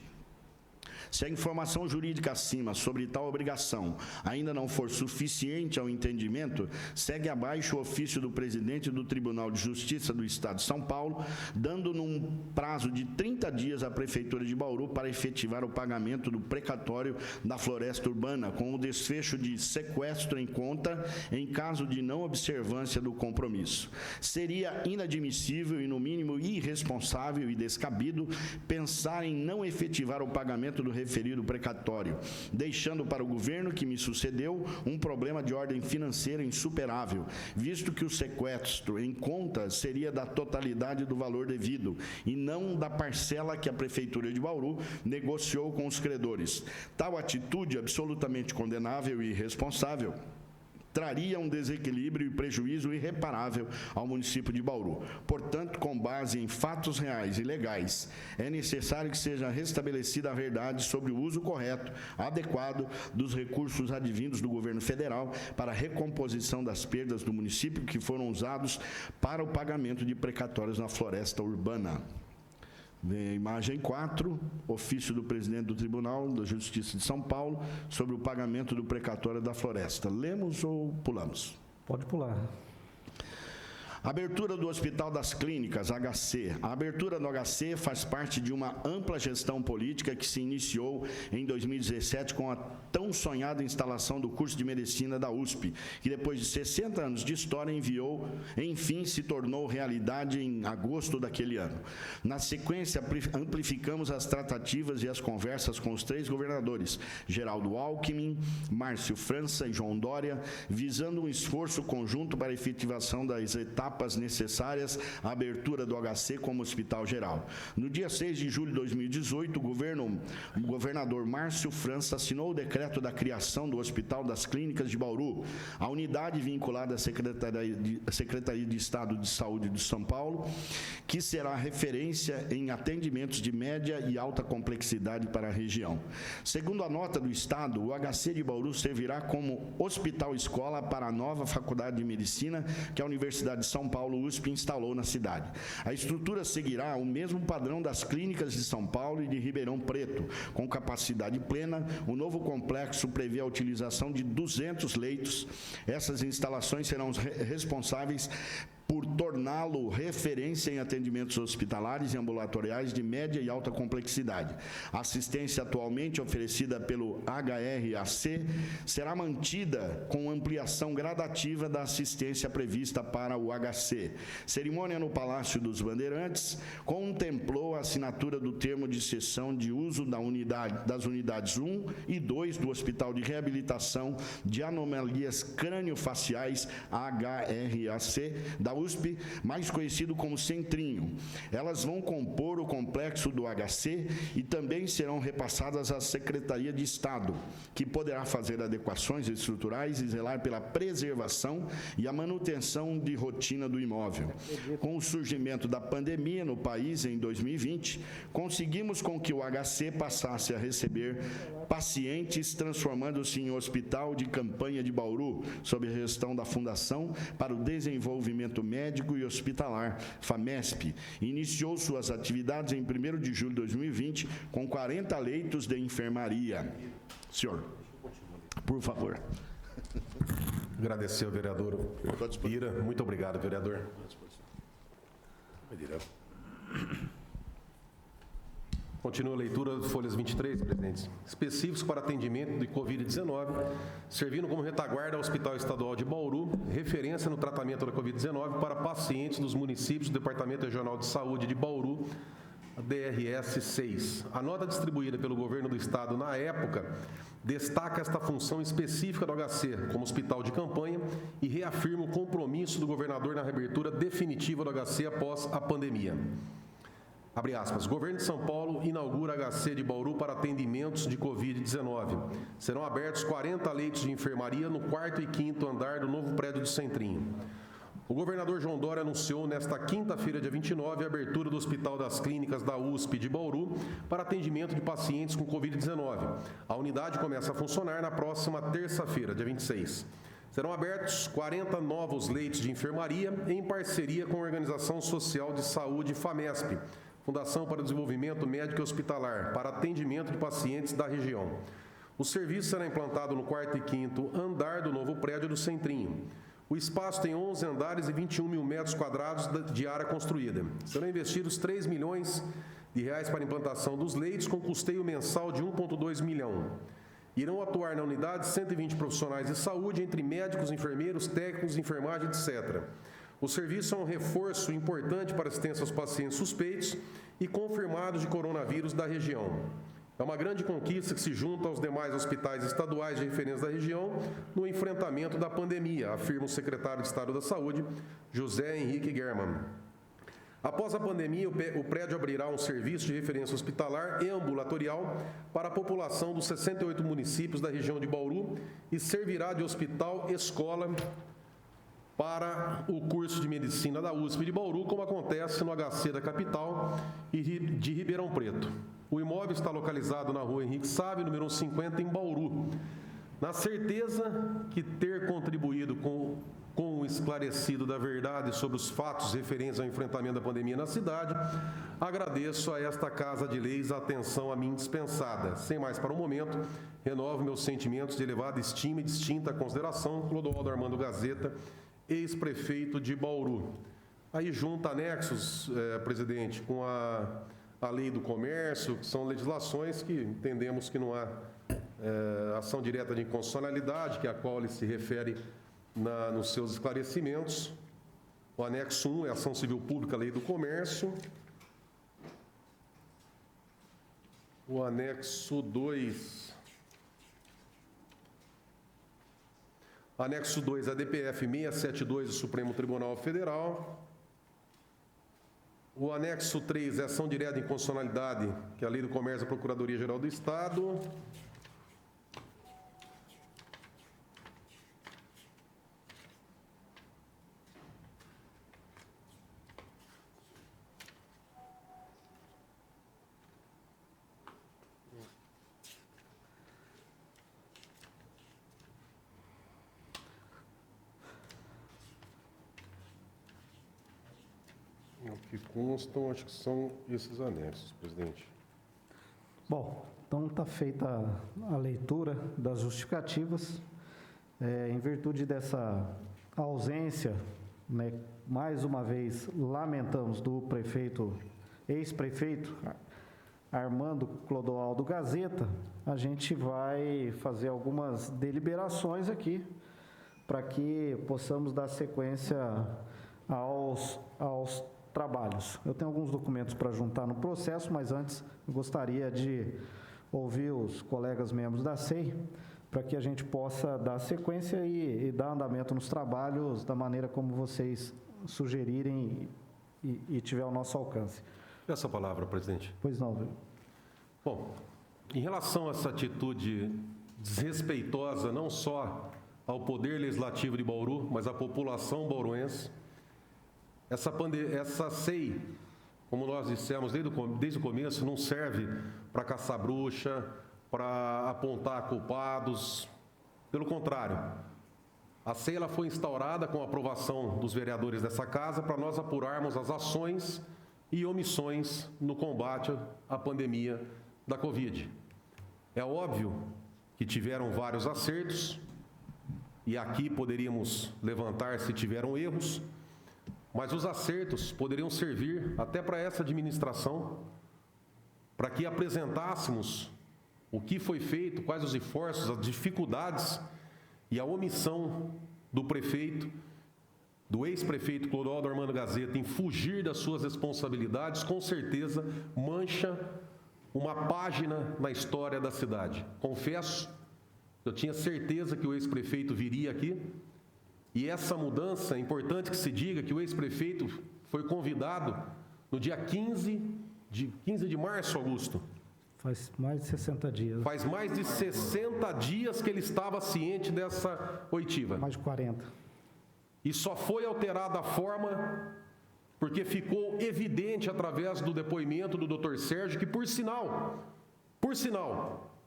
Se a informação jurídica acima sobre tal obrigação ainda não for suficiente ao entendimento, segue abaixo o ofício do presidente do Tribunal de Justiça do Estado de São Paulo, dando num prazo de 30 dias à Prefeitura de Bauru para efetivar o pagamento do precatório da floresta urbana, com o desfecho de sequestro em conta em caso de não observância do compromisso. Seria inadmissível e, no mínimo, irresponsável e descabido pensar em não efetivar o pagamento do referido precatório, deixando para o governo que me sucedeu um problema de ordem financeira insuperável, visto que o sequestro em conta seria da totalidade do valor devido e não da parcela que a Prefeitura de Bauru negociou com os credores. Tal atitude absolutamente condenável e irresponsável traria um desequilíbrio e prejuízo irreparável ao município de Bauru. Portanto, com base em fatos reais e legais, é necessário que seja restabelecida a verdade sobre o uso correto, adequado dos recursos advindos do governo federal para a recomposição das perdas do município que foram usados para o pagamento de precatórios na floresta urbana. Vem a imagem 4, ofício do presidente do Tribunal da Justiça de São Paulo sobre o pagamento do precatório da floresta. Lemos ou pulamos? Pode pular. Abertura do Hospital das Clínicas, HC. A abertura do HC faz parte de uma ampla gestão política que se iniciou em 2017 com a tão sonhada instalação do curso de medicina da USP, que depois de 60 anos de história enfim, se tornou realidade em agosto daquele ano. Na sequência, amplificamos as tratativas e as conversas com os 3 governadores, Geraldo Alckmin, Márcio França e João Dória, visando um esforço conjunto para a efetivação das etapas necessárias à abertura do HC como hospital geral. No dia 6 de julho de 2018, o governador Márcio França assinou o decreto da criação do Hospital das Clínicas de Bauru, a unidade vinculada à Secretaria de Estado de Saúde de São Paulo, que será referência em atendimentos de média e alta complexidade para a região. Segundo a nota do Estado, o HC de Bauru servirá como hospital-escola para a nova Faculdade de Medicina que a Universidade de São Paulo USP instalou na cidade. A estrutura seguirá o mesmo padrão das clínicas de São Paulo e de Ribeirão Preto. Com capacidade plena, o novo complexo prevê a utilização de 200 leitos. Essas instalações serão responsáveis por torná-lo referência em atendimentos hospitalares e ambulatoriais de média e alta complexidade. A assistência atualmente oferecida pelo HRAC será mantida com ampliação gradativa da assistência prevista para o HC. Cerimônia no Palácio dos Bandeirantes contemplou a assinatura do termo de cessão de uso das unidades 1 e 2 do Hospital de Reabilitação de Anomalias Crâniofaciais, HRAC, da USP, mais conhecido como Centrinho. Elas vão compor o complexo do HC e também serão repassadas à Secretaria de Estado, que poderá fazer adequações estruturais e zelar pela preservação e a manutenção de rotina do imóvel. Com o surgimento da pandemia no país em 2020, conseguimos com que o HC passasse a receber pacientes, transformando-se em hospital de campanha de Bauru, sob a gestão da Fundação para o Desenvolvimento Médico e Hospitalar, FAMESP. Iniciou suas atividades em 1º de julho de 2020, com 40 leitos de enfermaria. Senhor, por favor. Agradecer ao vereador Ira. Muito obrigado, vereador. Continua a leitura das folhas 23, presidente. Específicos para atendimento de Covid-19, servindo como retaguarda ao Hospital Estadual de Bauru, referência no tratamento da Covid-19 para pacientes dos municípios do Departamento Regional de Saúde de Bauru, DRS 6. A nota distribuída pelo governo do estado na época destaca esta função específica do HC como hospital de campanha e reafirma o compromisso do governador na reabertura definitiva do HC após a pandemia. Abre aspas, governo de São Paulo inaugura HC de Bauru para atendimentos de Covid-19. Serão abertos 40 leitos de enfermaria no 4º e 5º andar do novo prédio do Centrinho. O governador João Dória anunciou nesta quinta-feira, dia 29, a abertura do Hospital das Clínicas da USP de Bauru para atendimento de pacientes com Covid-19. A unidade começa a funcionar na próxima terça-feira, dia 26. Serão abertos 40 novos leitos de enfermaria em parceria com a Organização Social de Saúde FAMESP, Fundação para o Desenvolvimento Médico e Hospitalar, para atendimento de pacientes da região. O serviço será implantado no 4º e 5º andar do novo prédio do Centrinho. O espaço tem 11 andares e 21 mil metros quadrados de área construída. Serão investidos R$ 3 milhões para a implantação dos leitos, com custeio mensal de 1,2 milhão. Irão atuar na unidade 120 profissionais de saúde, entre médicos, enfermeiros, técnicos, enfermagem, etc. O serviço é um reforço importante para assistência aos pacientes suspeitos e confirmados de coronavírus da região. É uma grande conquista que se junta aos demais hospitais estaduais de referência da região no enfrentamento da pandemia, afirma o secretário de Estado da Saúde, José Henrique Germann. Após a pandemia, o prédio abrirá um serviço de referência hospitalar e ambulatorial para a população dos 68 municípios da região de Bauru e servirá de hospital-escola para o curso de medicina da USP de Bauru, como acontece no HC da capital e de Ribeirão Preto. O imóvel está localizado na rua Henrique Sabe, número 50, em Bauru. Na certeza que ter contribuído com o esclarecido da verdade sobre os fatos referentes ao enfrentamento da pandemia na cidade, agradeço a esta Casa de Leis a atenção a mim dispensada. Sem mais para o momento, renovo meus sentimentos de elevada estima e distinta consideração, Clodoaldo Armando Gazeta, ex-prefeito de Bauru. Aí junta anexos, presidente, com a lei do comércio, que são legislações que entendemos que não há ação direta de inconstitucionalidade, que é a qual ele se refere nos seus esclarecimentos. O anexo 1 é a ação civil pública, lei do comércio. O anexo 2... Anexo 2, a DPF 672 do Supremo Tribunal Federal. O anexo 3 é ação direta de inconstitucionalidade, que é a Lei do Comércio da Procuradoria-Geral do Estado. O que constam, acho que são esses anexos, presidente. Bom, então está feita a leitura das justificativas. Em virtude dessa ausência, né, mais uma vez lamentamos, do prefeito, ex-prefeito Armando Clodoaldo Gazeta, a gente vai fazer algumas deliberações aqui para que possamos dar sequência aos trabalhos. Eu tenho alguns documentos para juntar no processo, mas antes eu gostaria de ouvir os colegas membros da SEI, para que a gente possa dar sequência e dar andamento nos trabalhos da maneira como vocês sugerirem e tiver ao nosso alcance. Essa palavra, presidente. Pois não, viu? Bom, em relação a essa atitude desrespeitosa, não só ao Poder Legislativo de Bauru, mas à população bauruense, essa SEI, como nós dissemos desde o começo, não serve para caçar bruxa, para apontar culpados. Pelo contrário, a SEI ela foi instaurada com a aprovação dos vereadores dessa casa para nós apurarmos as ações e omissões no combate à pandemia da Covid. É óbvio que tiveram vários acertos, e aqui poderíamos levantar se tiveram erros, mas os acertos poderiam servir até para essa administração, para que apresentássemos o que foi feito, quais os esforços, as dificuldades e a omissão do prefeito, do ex-prefeito Clodoaldo Armando Gazeta em fugir das suas responsabilidades, com certeza mancha uma página na história da cidade. Confesso, eu tinha certeza que o ex-prefeito viria aqui, e essa mudança, é importante que se diga que o ex-prefeito foi convidado no dia 15 de março, Augusto. Faz mais de 60 dias. Faz mais de 60 dias que ele estava ciente dessa oitiva. Mais de 40. E só foi alterada a forma porque ficou evidente através do depoimento do Dr. Sérgio que, por sinal,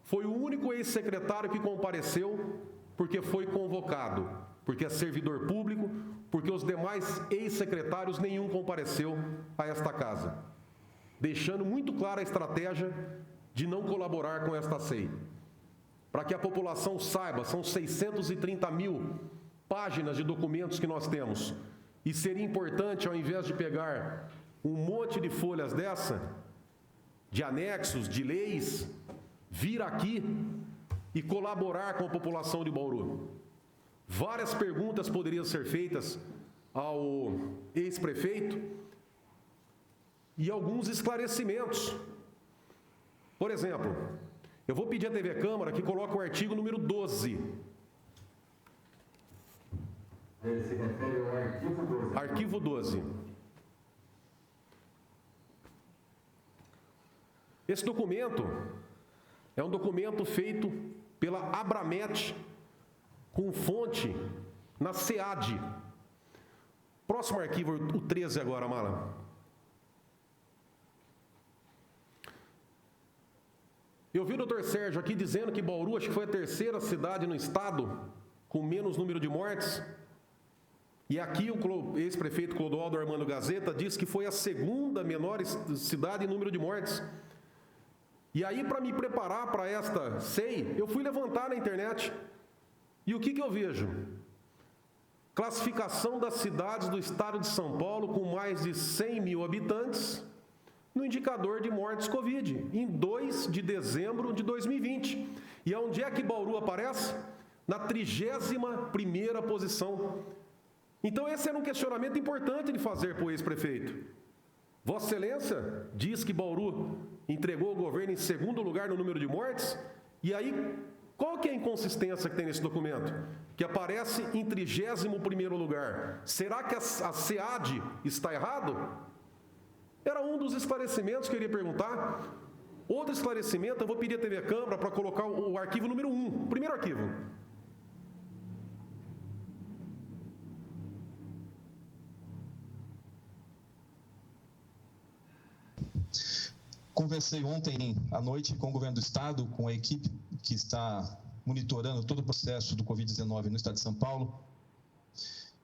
foi o único ex-secretário que compareceu porque foi convocado, porque é servidor público, porque os demais ex-secretários nenhum compareceu a esta casa. deixando muito clara a estratégia de não colaborar com esta SEI. Para que a população saiba, são 630 mil páginas de documentos que nós temos. E seria importante, ao invés de pegar um monte de folhas dessa, de anexos, de leis, vir aqui e colaborar com a população de Bauru. Várias perguntas poderiam ser feitas ao ex-prefeito e alguns esclarecimentos. Por exemplo, eu vou pedir à TV Câmara que coloque o artigo número 12. Ele se refere ao arquivo 12. Arquivo 12. Esse documento é um documento feito pela Abramet, com fonte na SEAD. Próximo arquivo, o 13 agora, Mala. Eu vi o Dr. Sérgio aqui dizendo que Bauru, acho que foi a terceira cidade no estado com menos número de mortes. E aqui o ex-prefeito Clodoaldo Armando Gazeta diz que foi a segunda menor cidade em número de mortes. E aí, para me preparar para esta SEI, eu fui levantar na internet. E o que eu vejo? Classificação das cidades do estado de São Paulo com mais de 100 mil habitantes no indicador de mortes Covid, em 2 de dezembro de 2020. E onde é que Bauru aparece? Na 31ª posição. Então esse era um questionamento importante de fazer para o ex-prefeito. Vossa Excelência diz que Bauru entregou o governo em segundo lugar no número de mortes, e aí qual que é a inconsistência que tem nesse documento? Que aparece em 31º lugar. Será que a SEAD está errado? Era um dos esclarecimentos que eu iria perguntar. Outro esclarecimento, eu vou pedir à TV Câmara para colocar o arquivo número 1, o primeiro arquivo. Conversei ontem à noite com o governo do estado, com a equipe que está monitorando todo o processo do Covid-19 no estado de São Paulo,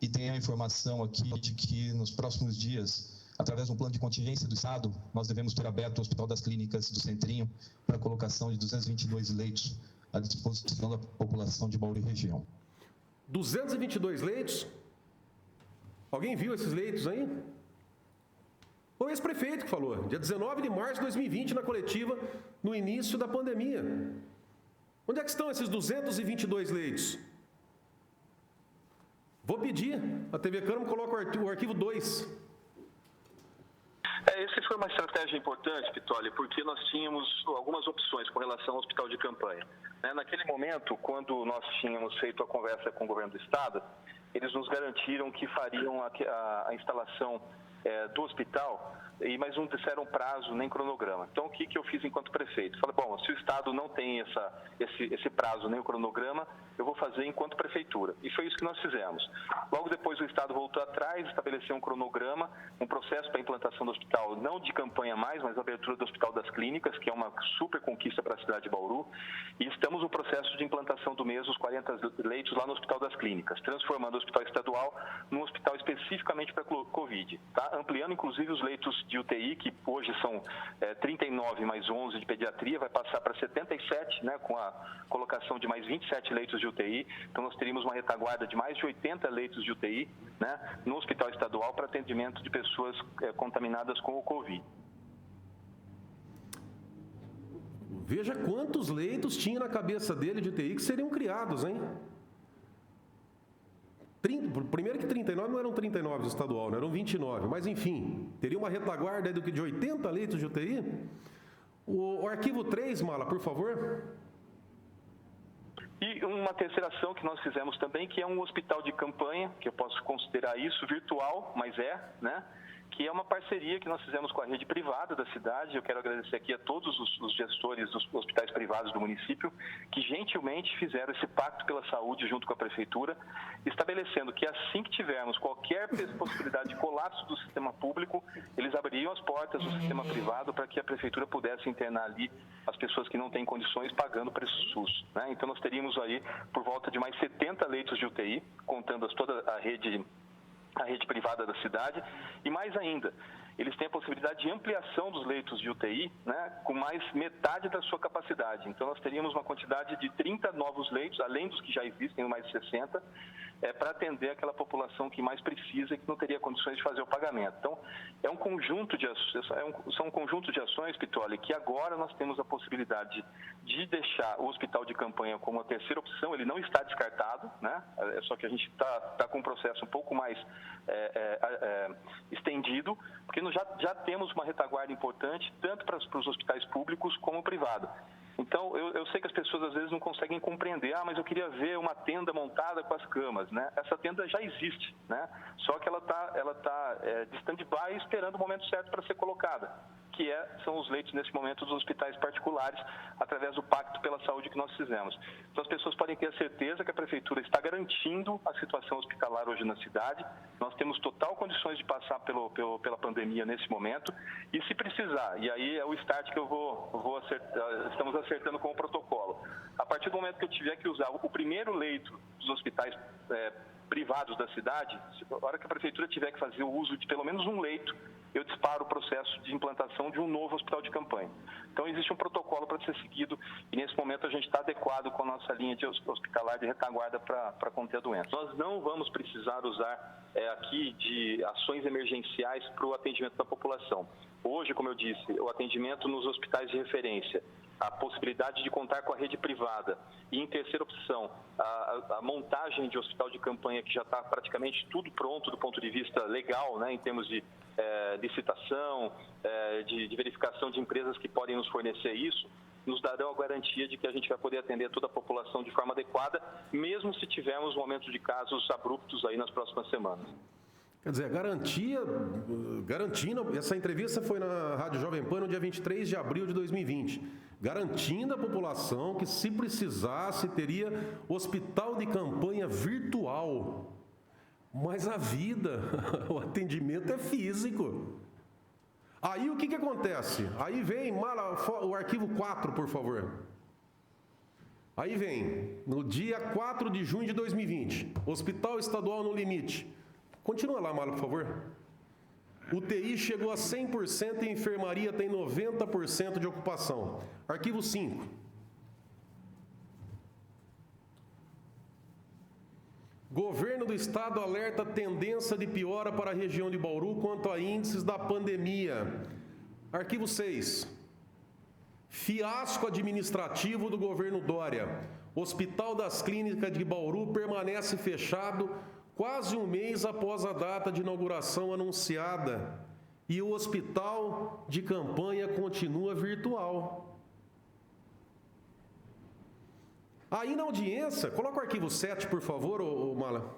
e tenho a informação aqui de que nos próximos dias, através de um plano de contingência do estado, nós devemos ter aberto o Hospital das Clínicas do Centrinho para a colocação de 222 leitos à disposição da população de Bauru e região. 222 leitos? Alguém viu esses leitos aí? Foi o ex-prefeito que falou, dia 19 de março de 2020, na coletiva, no início da pandemia. Onde é que estão esses 222 leitos? Vou pedir, a TV Câmara coloca o arquivo 2. Essa foi uma estratégia importante, Pitoli, porque nós tínhamos algumas opções com relação ao hospital de campanha. Naquele momento, quando nós tínhamos feito a conversa com o governo do estado, eles nos garantiram que fariam a instalação do hospital, mas não disseram prazo nem cronograma. Então, o que eu fiz enquanto prefeito? Falei, bom, se o Estado não tem esse prazo nem o cronograma, eu vou fazer enquanto prefeitura. E foi isso que nós fizemos. Logo depois, o Estado voltou atrás, estabeleceu um cronograma, um processo para a implantação do hospital, não de campanha mais, mas a abertura do Hospital das Clínicas, que é uma super conquista para a cidade de Bauru. E estamos no processo de implantação do mês, os 40 leitos lá no Hospital das Clínicas, transformando o Hospital Estadual num hospital especificamente para Covid, tá? Ampliando, inclusive, os leitos de UTI, que hoje são 39 mais 11 de pediatria, vai passar para 77, né, com a colocação de mais 27 leitos de UTI. Então, nós teríamos uma retaguarda de mais de 80 leitos de UTI, né, no Hospital Estadual para atendimento de pessoas contaminadas com o Covid. Veja quantos leitos tinha na cabeça dele de UTI que seriam criados, hein? Primeiro que 39 não eram 39 do estadual, não eram 29, mas enfim, teria uma retaguarda de 80 leitos de UTI? O arquivo 3, Mala, por favor. E uma terceira ação que nós fizemos também, que é um hospital de campanha, que eu posso considerar isso virtual, mas né? Que é uma parceria que nós fizemos com a rede privada da cidade. Eu quero agradecer aqui a todos os gestores dos hospitais privados do município, que gentilmente fizeram esse pacto pela saúde junto com a prefeitura, estabelecendo que assim que tivermos qualquer possibilidade de colapso do sistema público, eles abririam as portas do sistema privado para que a prefeitura pudesse internar ali as pessoas que não têm condições pagando preço SUS, né? Então nós teríamos aí por volta de mais 70 leitos de UTI, contando toda a rede privada da cidade, e mais ainda, eles têm a possibilidade de ampliação dos leitos de UTI, né, com mais metade da sua capacidade. Então, nós teríamos uma quantidade de 30 novos leitos, além dos que já existem, mais de 60, para atender aquela população que mais precisa e que não teria condições de fazer o pagamento. Então, são um conjunto de ações, Pitoli, que agora nós temos a possibilidade de deixar o hospital de campanha como a terceira opção. Ele não está descartado, né? Só que a gente está com um processo um pouco mais estendido, porque nós já temos uma retaguarda importante, tanto para os hospitais públicos como privados. Então, eu sei que as pessoas às vezes não conseguem compreender, mas eu queria ver uma tenda montada com as camas, né? Essa tenda já existe, né? Só que ela tá de stand-by esperando o momento certo para ser colocada, que são os leitos nesse momento dos hospitais particulares, através do Pacto pela Saúde que nós fizemos. Então, as pessoas podem ter a certeza que a Prefeitura está garantindo a situação hospitalar hoje na cidade. Nós temos total condições de passar pela pandemia nesse momento, e se precisar, e aí é o start que eu vou acertar, estamos acertando com o protocolo. A partir do momento que eu tiver que usar o primeiro leito dos hospitais privados da cidade, na hora que a Prefeitura tiver que fazer o uso de pelo menos um leito, eu disparo o processo de implantação de um novo hospital de campanha. Então, existe um protocolo para ser seguido e, nesse momento, a gente está adequado com a nossa linha de hospitalar de retaguarda para conter a doença. Nós não vamos precisar usar aqui de ações emergenciais para o atendimento da população. Hoje, como eu disse, o atendimento nos hospitais de referência, a possibilidade de contar com a rede privada e, em terceira opção, a montagem de hospital de campanha, que já está praticamente tudo pronto do ponto de vista legal, né, em termos de licitação, de verificação de empresas que podem nos fornecer isso, nos darão a garantia de que a gente vai poder atender toda a população de forma adequada, mesmo se tivermos momentos de casos abruptos aí nas próximas semanas. Quer dizer, garantindo, essa entrevista foi na Rádio Jovem Pan no dia 23 de abril de 2020, garantindo à população que, se precisasse, teria hospital de campanha virtual. Mas a vida, o atendimento é físico. Aí o que acontece? Aí vem o arquivo 4, por favor. Aí vem, no dia 4 de junho de 2020, Hospital Estadual no Limite. Continua lá, Mala, por favor. UTI chegou a 100% e enfermaria tem 90% de ocupação. Arquivo 5. Governo do Estado alerta tendência de piora para a região de Bauru quanto a índices da pandemia. Arquivo 6. Fiasco administrativo do governo Dória. Hospital das Clínicas de Bauru permanece fechado quase um mês após a data de inauguração anunciada. E o hospital de campanha continua virtual. Aí na audiência, coloca o arquivo 7, por favor, Mala.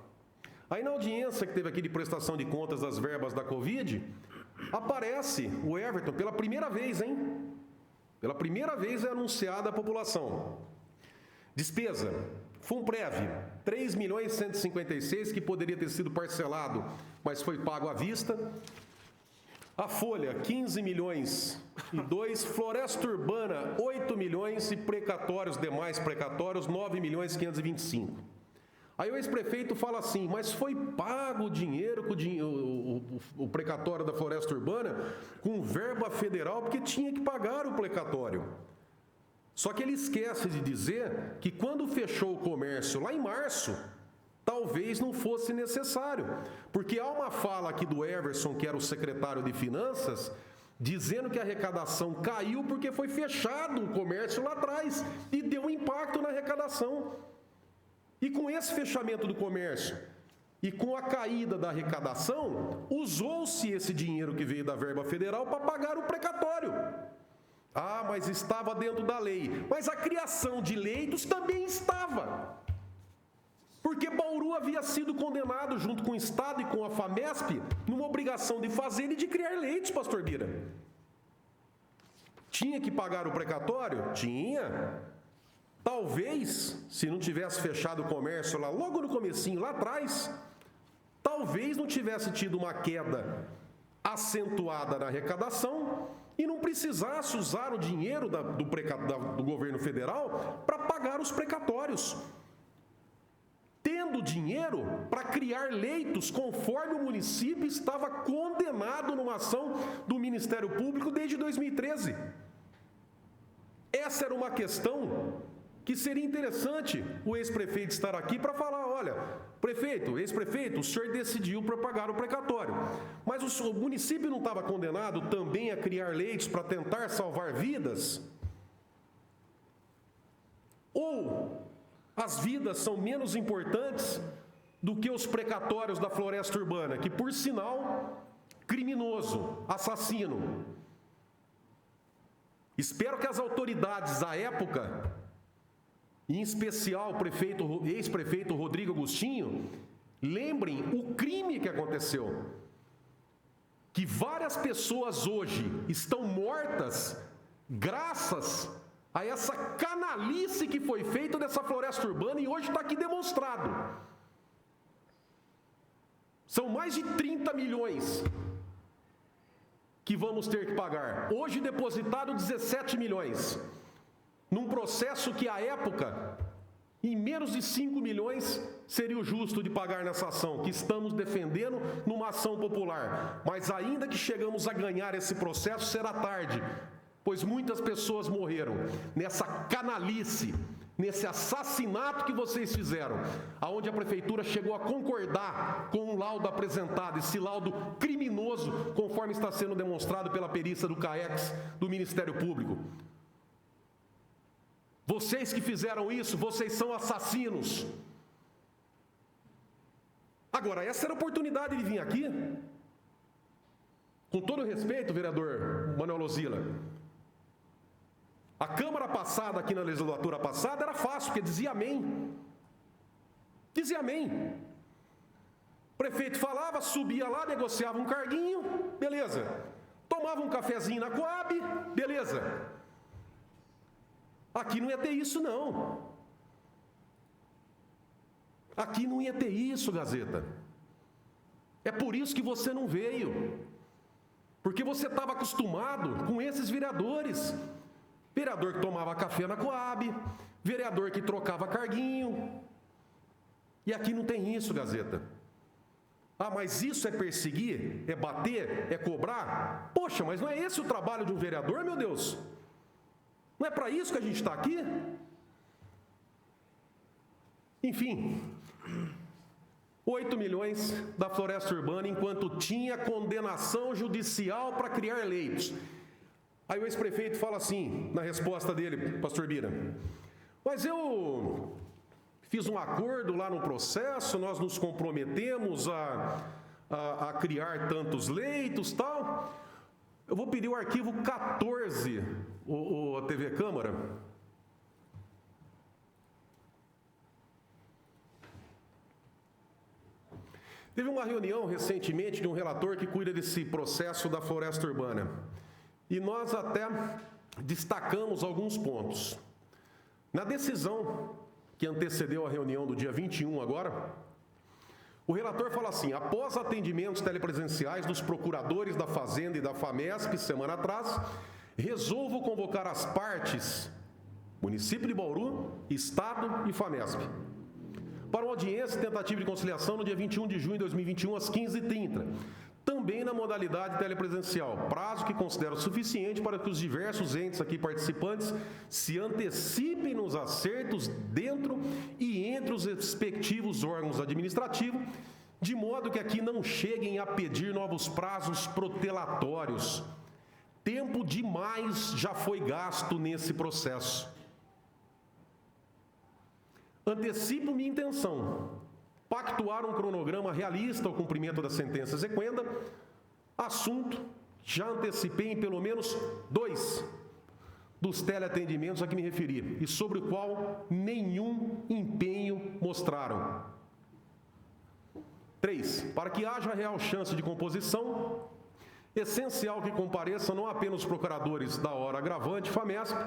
Aí na audiência que teve aqui de prestação de contas das verbas da Covid, aparece o Everton pela primeira vez, hein? Pela primeira vez é anunciada à população. Despesa, Funprev, 3.156.000, que poderia ter sido parcelado, mas foi pago à vista. A Folha, 15.002.000, Floresta Urbana, 8 milhões e precatórios, demais precatórios, 9.525.000. Aí o ex-prefeito fala assim, mas foi pago o dinheiro, o precatório da Floresta Urbana, com verba federal, porque tinha que pagar o precatório. Só que ele esquece de dizer que quando fechou o comércio lá em março, talvez não fosse necessário, porque há uma fala aqui do Everson, que era o secretário de Finanças, dizendo que a arrecadação caiu porque foi fechado o comércio lá atrás e deu um impacto na arrecadação. E com esse fechamento do comércio e com a caída da arrecadação, usou-se esse dinheiro que veio da verba federal para pagar o precatório. Ah, mas estava dentro da lei. Mas a criação de leitos também estava. Porque Bauru havia sido condenado, junto com o Estado e com a FAMESP, numa obrigação de fazer e de criar leitos, pastor Bira. Tinha que pagar o precatório? Tinha. Talvez, se não tivesse fechado o comércio lá, logo no comecinho, lá atrás, talvez não tivesse tido uma queda acentuada na arrecadação e não precisasse usar o dinheiro do governo federal para pagar os precatórios. Tendo dinheiro para criar criar leitos conforme o município estava condenado numa ação do Ministério Público desde 2013. Essa era uma questão que seria interessante o ex-prefeito estar aqui para falar, olha, prefeito, ex-prefeito, o senhor decidiu para pagar o precatório, mas o município não estava condenado também a criar leitos para tentar salvar vidas? Ou as vidas são menos importantes do que os precatórios da Floresta Urbana, que, por sinal, criminoso, assassino. Espero que as autoridades da época, em especial o ex-prefeito Rodrigo Agostinho, lembrem o crime que aconteceu. Que várias pessoas hoje estão mortas graças a essa canalice que foi feita dessa Floresta Urbana e hoje está aqui demonstrado. São mais de 30 milhões que vamos ter que pagar. Hoje depositado 17 milhões. Num processo que, à época, em menos de 5 milhões, seria o justo de pagar nessa ação, que estamos defendendo numa ação popular. Mas ainda que chegamos a ganhar esse processo, será tarde, pois muitas pessoas morreram nessa canalice, nesse assassinato que vocês fizeram, aonde a prefeitura chegou a concordar com o laudo apresentado, esse laudo criminoso, conforme está sendo demonstrado pela perícia do CAEX do Ministério Público. Vocês que fizeram isso, vocês são assassinos. Agora, essa era a oportunidade de vir aqui, com todo o respeito, vereador Manuel Lozila. A Câmara passada, aqui na legislatura passada, era fácil, porque dizia amém. Dizia amém. O prefeito falava, subia lá, negociava um carguinho, beleza. Tomava um cafezinho na Coab, beleza. Aqui não ia ter isso, não. Aqui não ia ter isso, Gazeta. É por isso que você não veio. Porque você estava acostumado com esses vereadores. Vereador que tomava café na Coab, vereador que trocava carguinho. E aqui não tem isso, Gazeta. Ah, mas isso é perseguir? É bater? É cobrar? Poxa, mas não é esse o trabalho de um vereador, meu Deus? Não é para isso que a gente está aqui? Enfim, 8 milhões da Floresta Urbana, enquanto tinha condenação judicial para criar leitos. Aí o ex-prefeito fala assim, na resposta dele, pastor Bira, mas eu fiz um acordo lá no processo, nós nos comprometemos a criar tantos leitos, tal. Eu vou pedir o arquivo 14, a TV Câmara. Teve uma reunião recentemente de um relator que cuida desse processo da Floresta Urbana. E nós até destacamos alguns pontos. Na decisão que antecedeu a reunião do dia 21 agora, o relator fala assim, após atendimentos telepresenciais dos procuradores da Fazenda e da FAMESP, semana atrás, resolvo convocar as partes, município de Bauru, Estado e FAMESP, para uma audiência e tentativa de conciliação no dia 21 de junho de 2021, às 15h30, também na modalidade telepresencial, prazo que considero suficiente para que os diversos entes aqui participantes se antecipem nos acertos dentro e entre os respectivos órgãos administrativos, de modo que aqui não cheguem a pedir novos prazos protelatórios. Tempo demais já foi gasto nesse processo. Antecipo minha intenção. Pactuar um cronograma realista ao cumprimento da sentença exequenda, assunto já antecipei em pelo menos 2 dos teleatendimentos a que me referi, e sobre o qual nenhum empenho mostraram. 3. Para que haja real chance de composição, essencial que compareçam não apenas os procuradores da hora agravante, FAMESP,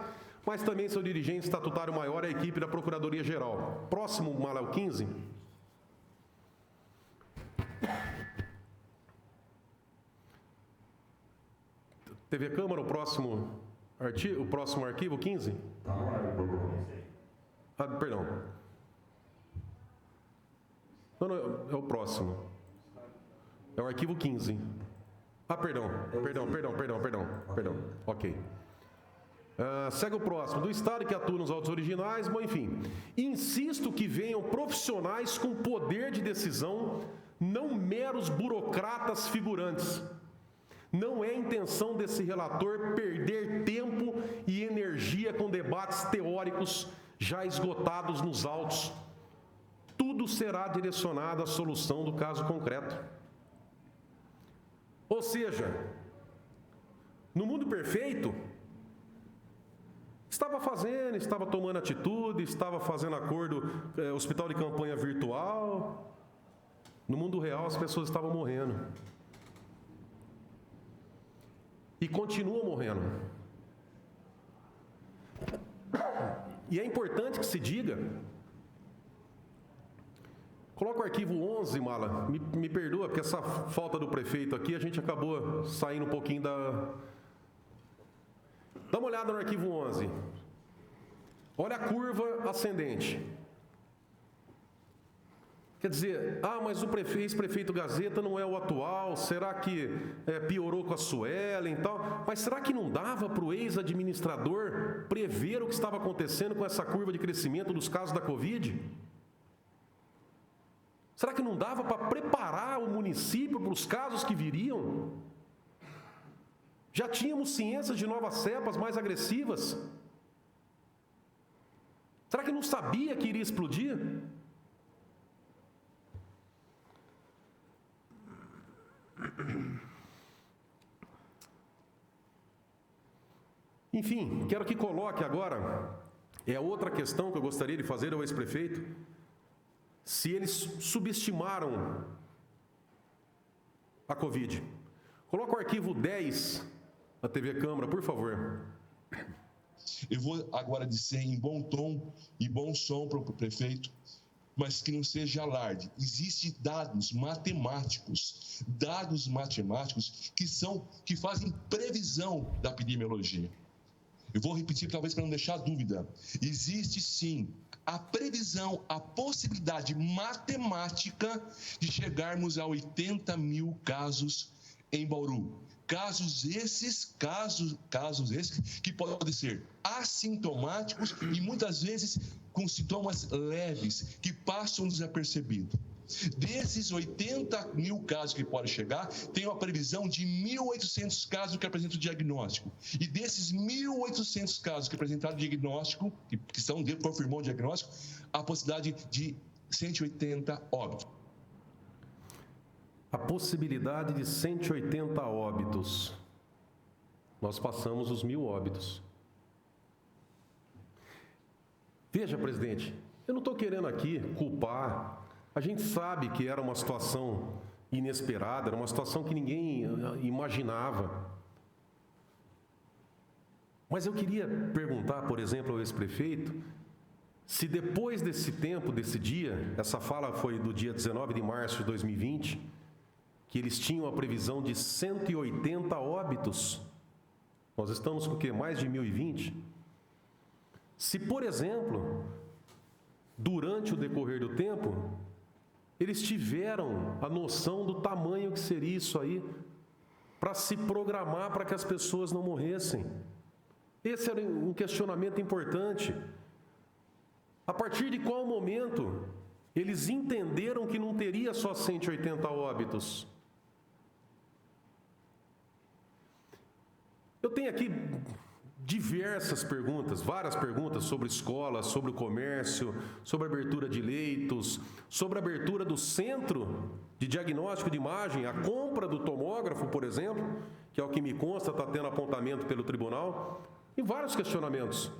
mas também seu dirigente estatutário maior e a equipe da Procuradoria-Geral. Próximo, Maléu 15. TV Câmara, o próximo arquivo 15? Perdão. Não, é o próximo. É o arquivo 15. Ah, perdão. Ok. Segue o próximo. Do Estado que atua nos autos originais, bom, enfim. Insisto que venham profissionais com poder de decisão, não meros burocratas figurantes. Não é intenção desse relator perder tempo e energia com debates teóricos já esgotados nos autos. Tudo será direcionado à solução do caso concreto. Ou seja, no mundo perfeito, estava tomando atitude, estava fazendo acordo, hospital de campanha virtual. No mundo real, as pessoas estavam morrendo. E continuam morrendo. E é importante que se diga. Coloca o arquivo 11, Mala. Me perdoa, porque essa falta do prefeito aqui, a gente acabou saindo um pouquinho da... Dá uma olhada no arquivo 11. Olha a curva ascendente. Quer dizer, mas o ex-prefeito Gazeta não é o atual, será que piorou com a Suelen e tal? Mas será que não dava para o ex-administrador prever o que estava acontecendo com essa curva de crescimento dos casos da Covid? Será que não dava para preparar o município para os casos que viriam? Já tínhamos ciência de novas cepas mais agressivas? Será que não sabia que iria explodir? Enfim, quero que coloque agora, outra questão que eu gostaria de fazer ao ex-prefeito, se eles subestimaram a Covid. Coloca o arquivo 10 da TV Câmara, por favor. Eu vou agora dizer em bom tom e bom som para o prefeito, mas que não seja alarde. Existem dados matemáticos que fazem previsão da epidemiologia. Eu vou repetir talvez para não deixar dúvida. Existe sim a previsão, a possibilidade matemática de chegarmos a 80 mil casos em Bauru. Casos esses que podem ser assintomáticos e muitas vezes com sintomas leves, que passam desapercebidos. Desses 80 mil casos que podem chegar, tem uma previsão de 1.800 casos que apresentam diagnóstico. E desses 1.800 casos que apresentaram diagnóstico, que são confirmou o diagnóstico, a possibilidade de 180 óbitos. A possibilidade de 180 óbitos. Nós passamos os 1.000 óbitos. Veja, presidente, eu não estou querendo aqui culpar. A gente sabe que era uma situação inesperada, era uma situação que ninguém imaginava. Mas eu queria perguntar, por exemplo, ao ex-prefeito, se depois desse tempo, desse dia, essa fala foi do dia 19 de março de 2020, que eles tinham a previsão de 180 óbitos. Nós estamos com o quê? Mais de 1.020? Se, por exemplo, durante o decorrer do tempo, eles tiveram a noção do tamanho que seria isso aí, para se programar para que as pessoas não morressem. Esse era um questionamento importante. A partir de qual momento eles entenderam que não teria só 180 óbitos? Eu tenho aqui diversas perguntas, várias perguntas sobre escola, sobre o comércio, sobre a abertura de leitos, sobre a abertura do centro de diagnóstico de imagem, a compra do tomógrafo, por exemplo, que é o que me consta, está tendo apontamento pelo tribunal, e vários questionamentos.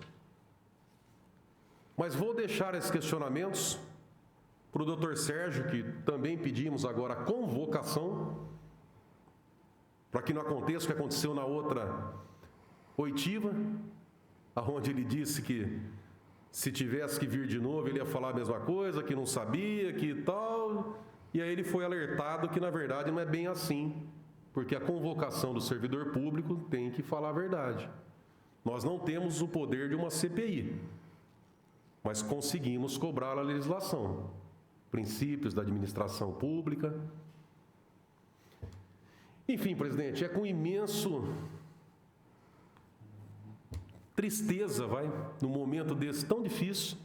Mas vou deixar esses questionamentos para o doutor Sérgio, que também pedimos agora a convocação, para que não aconteça o que aconteceu na outra oitiva, onde ele disse que se tivesse que vir de novo, ele ia falar a mesma coisa, que não sabia, que tal, e aí ele foi alertado que na verdade não é bem assim, porque a convocação do servidor público tem que falar a verdade. Nós não temos o poder de uma CPI, mas conseguimos cobrar a legislação. princípios da administração pública. Enfim, presidente, é com imenso tristeza, num momento desse tão difícil.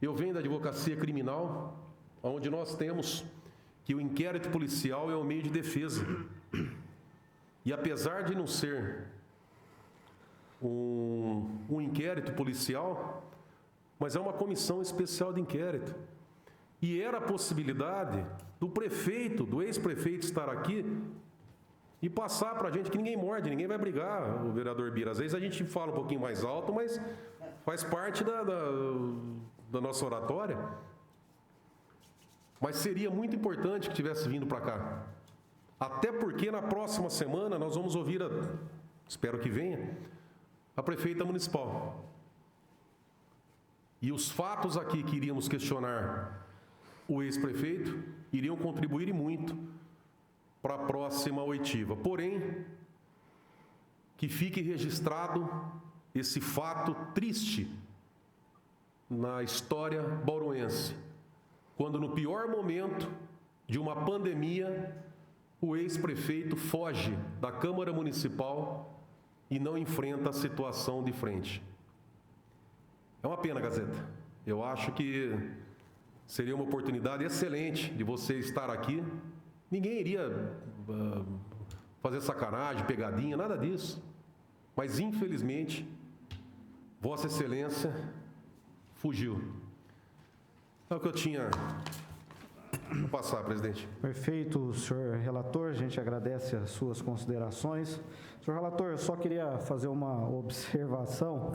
Eu venho da advocacia criminal, onde nós temos que o inquérito policial é o meio de defesa. E apesar de não ser um inquérito policial, mas é uma comissão especial de inquérito. E era a possibilidade do prefeito, do ex-prefeito estar aqui e passar para a gente que ninguém morde, ninguém vai brigar, o vereador Bira. Às vezes a gente fala um pouquinho mais alto, mas faz parte da nossa oratória. Mas seria muito importante que tivesse vindo para cá. Até porque na próxima semana nós vamos ouvir, espero que venha, a prefeita municipal. E os fatos aqui que iríamos questionar o ex-prefeito iriam contribuir muito para a próxima oitiva. Porém, que fique registrado esse fato triste na história bauruense, quando no pior momento de uma pandemia, o ex-prefeito foge da Câmara Municipal e não enfrenta a situação de frente. É uma pena, Gazeta. Eu acho que seria uma oportunidade excelente de você estar aqui. Ninguém iria fazer sacanagem, pegadinha, nada disso. Mas, infelizmente, Vossa Excelência fugiu. É o que eu tinha para passar, presidente. Perfeito, senhor relator. A gente agradece as suas considerações. Senhor relator, eu só queria fazer uma observação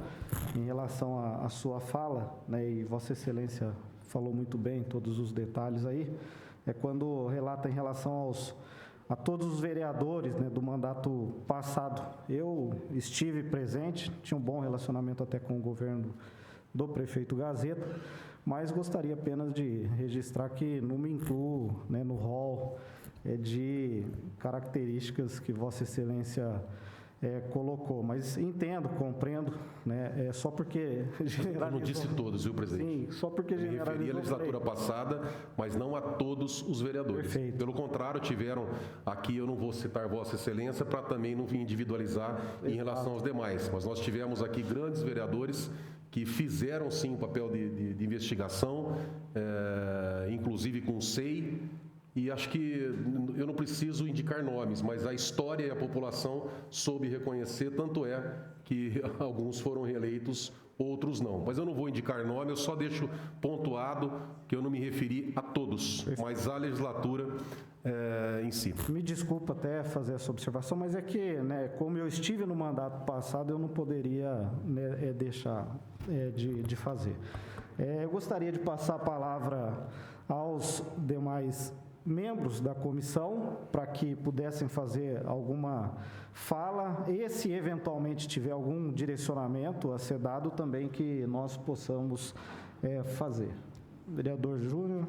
em relação à sua fala, né? E Vossa Excelência falou muito bem todos os detalhes aí. É quando relata em relação a todos os vereadores, né, do mandato passado. Eu estive presente, tinha um bom relacionamento até com o governo do prefeito Gazeta, mas gostaria apenas de registrar que não me incluo, né, no rol de características que Vossa Excelência colocou, mas entendo, compreendo, né, só porque generalizou. Eu não disse todos, viu, presidente? Sim, só porque generalizou. Me referi à legislatura passada, mas não a todos os vereadores. Perfeito. Pelo contrário, tiveram aqui, eu não vou citar Vossa Excelência para também não individualizar em relação aos demais, mas nós tivemos aqui grandes vereadores que fizeram sim um papel de investigação, inclusive com o SEI, e acho que eu não preciso indicar nomes, mas a história e a população soube reconhecer, tanto é que alguns foram reeleitos, outros não. Mas eu não vou indicar nome, eu só deixo pontuado que eu não me referi a todos, mas à legislatura em si. Me desculpa até fazer essa observação, mas é que, né, como eu estive no mandato passado, eu não poderia, né, deixar de fazer. Eu gostaria de passar a palavra aos demais membros da comissão para que pudessem fazer alguma fala e, se eventualmente tiver algum direcionamento a ser dado, também que nós possamos fazer. Vereador Júnior.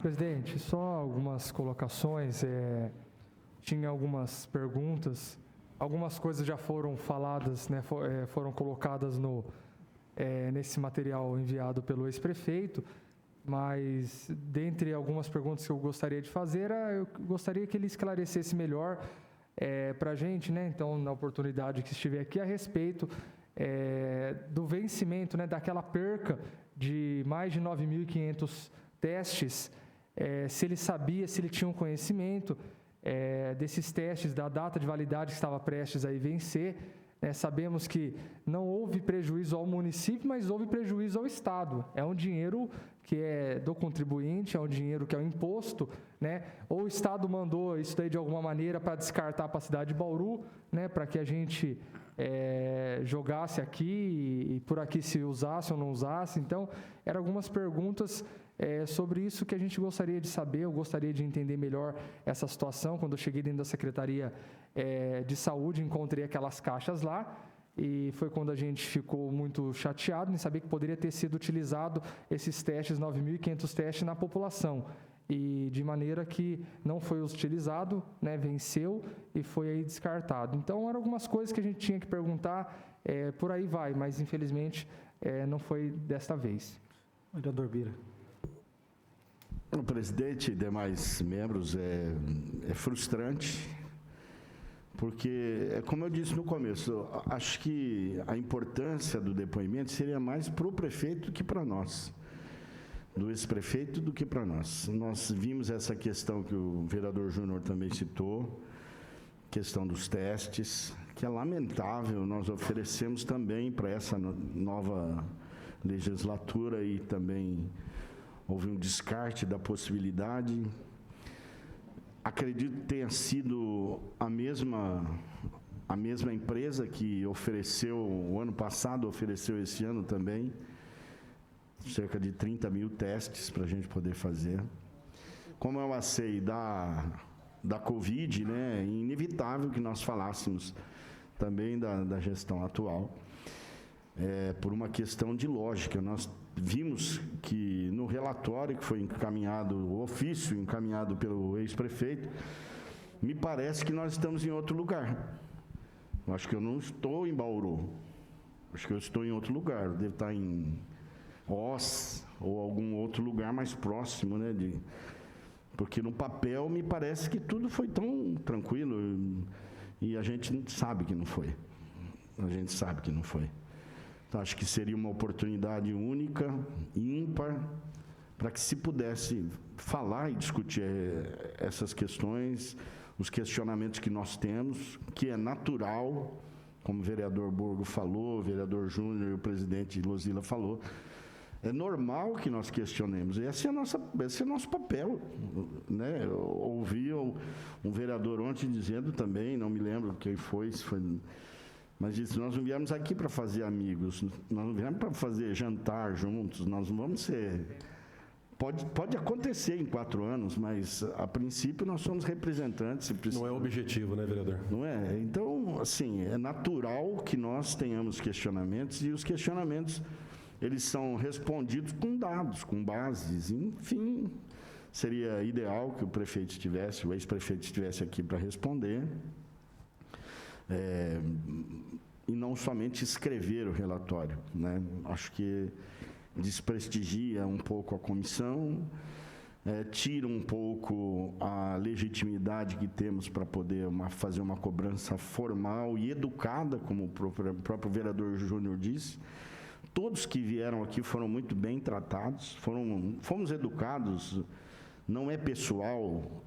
Presidente, só algumas colocações. Tinha algumas perguntas, algumas coisas já foram faladas, né, foram colocadas nesse material enviado pelo ex-prefeito, mas dentre algumas perguntas que eu gostaria de fazer, eu gostaria que ele esclarecesse melhor para a gente, né, então, na oportunidade que estiver aqui, a respeito do vencimento, né, daquela perca de mais de 9.500 testes, se ele sabia, se ele tinha um conhecimento desses testes, da data de validade que estava prestes a vencer. Sabemos que não houve prejuízo ao município, mas houve prejuízo ao Estado. É um dinheiro que é do contribuinte, é um dinheiro que é o imposto, né? Ou o Estado mandou isso daí de alguma maneira para descartar para a cidade de Bauru, né? Para que a gente jogasse aqui e por aqui se usasse ou não usasse. Então, eram algumas perguntas sobre isso que a gente gostaria de saber. Eu gostaria de entender melhor essa situação. Quando eu cheguei dentro da Secretaria de Saúde, encontrei aquelas caixas lá, e foi quando a gente ficou muito chateado em saber que poderia ter sido utilizado esses testes, 9.500 testes, na população, e de maneira que não foi utilizado, né, venceu e foi aí descartado. Então, eram algumas coisas que a gente tinha que perguntar, por aí vai, mas infelizmente não foi desta vez. Vereador Bira. O presidente e demais membros, é frustrante, porque, como eu disse no começo, acho que a importância do depoimento seria mais para o prefeito do que para nós, do ex-prefeito do que para nós. Nós vimos essa questão que o vereador Júnior também citou, questão dos testes, que é lamentável, nós oferecemos também para essa nova legislatura e também houve um descarte da possibilidade. Acredito que tenha sido a mesma empresa que ofereceu o ano passado, ofereceu esse ano também, cerca de 30 mil testes para a gente poder fazer. Como eu sei da Covid, né, é inevitável que nós falássemos também da gestão atual, por uma questão de lógica. Nós vimos que no relatório que foi encaminhado, o ofício encaminhado pelo ex-prefeito, me parece que nós estamos em outro lugar. Eu acho que eu não estou em Bauru, acho que eu estou em outro lugar, eu devo estar em Oz ou algum outro lugar mais próximo, né? Porque no papel me parece que tudo foi tão tranquilo e a gente sabe que não foi. A gente sabe que não foi. Então, acho que seria uma oportunidade única, ímpar, para que se pudesse falar e discutir essas questões, os questionamentos que nós temos, que é natural, como o vereador Borgo falou, o vereador Júnior e o presidente Lozila falou, é normal que nós questionemos. Esse é o nosso papel, né? Eu ouvi um vereador ontem dizendo também, não me lembro quem foi, se foi... Mas disse, nós não viemos aqui para fazer amigos, nós não viemos para fazer jantar juntos, nós não vamos ser... Pode acontecer em 4 anos, mas a princípio nós somos representantes. Não é objetivo, né, vereador? Não é? Então, assim, é natural que nós tenhamos questionamentos e os questionamentos, eles são respondidos com dados, com bases, enfim. Seria ideal que o prefeito estivesse, o ex-prefeito estivesse aqui para responder. E não somente escrever o relatório, né? Acho que desprestigia um pouco a comissão, tira um pouco a legitimidade que temos para poder fazer uma cobrança formal e educada, como o próprio vereador Júnior disse. Todos que vieram aqui foram muito bem tratados, fomos educados, não é pessoal,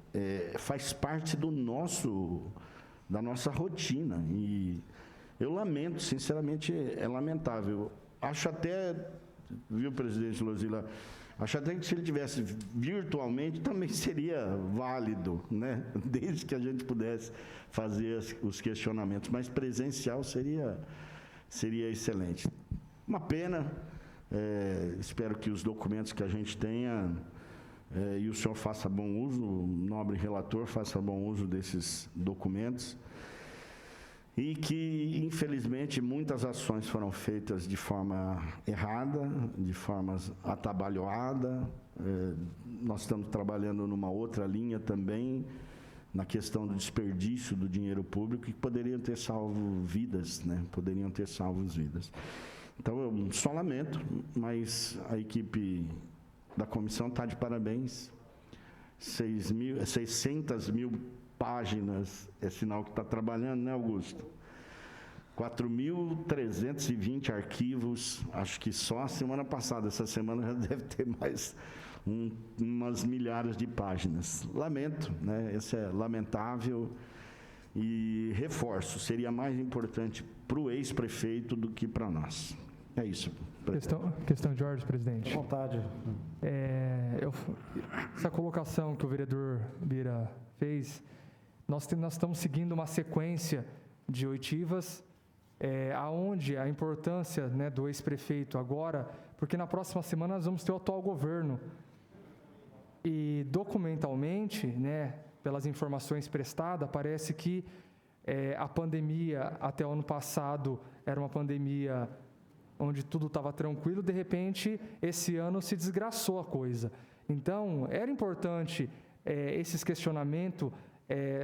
faz parte da nossa rotina, e eu lamento, sinceramente, é lamentável. Acho até, viu, presidente Lozila, acho até que se ele tivesse virtualmente também seria válido, né? Desde que a gente pudesse fazer os questionamentos, mas presencial seria excelente. Uma pena, espero que os documentos que a gente tenha, e o senhor faça bom uso, o nobre relator faça bom uso desses documentos, e que, infelizmente, muitas ações foram feitas de forma errada, de forma atabalhoada. Nós estamos trabalhando numa outra linha também, na questão do desperdício do dinheiro público, que poderiam ter salvo vidas, né? Poderiam ter salvo vidas. Então, eu só lamento, mas a equipe da comissão está de parabéns. 600 mil páginas, é sinal que está trabalhando, né, Augusto? 4.320 arquivos, acho que só a semana passada, essa semana já deve ter mais umas milhares de páginas. Lamento, né? Isso é lamentável. E reforço, seria mais importante para o ex-prefeito do que para nós. É isso. Questão de ordem, presidente. À vontade. Essa colocação que o vereador Bira fez, nós estamos seguindo uma sequência de oitivas, aonde a importância, né, do ex-prefeito agora, porque na próxima semana nós vamos ter o atual governo. E documentalmente, né, pelas informações prestadas, parece que a pandemia até o ano passado era uma pandemia onde tudo estava tranquilo, de repente esse ano se desgraçou a coisa. Então, era importante esses questionamentos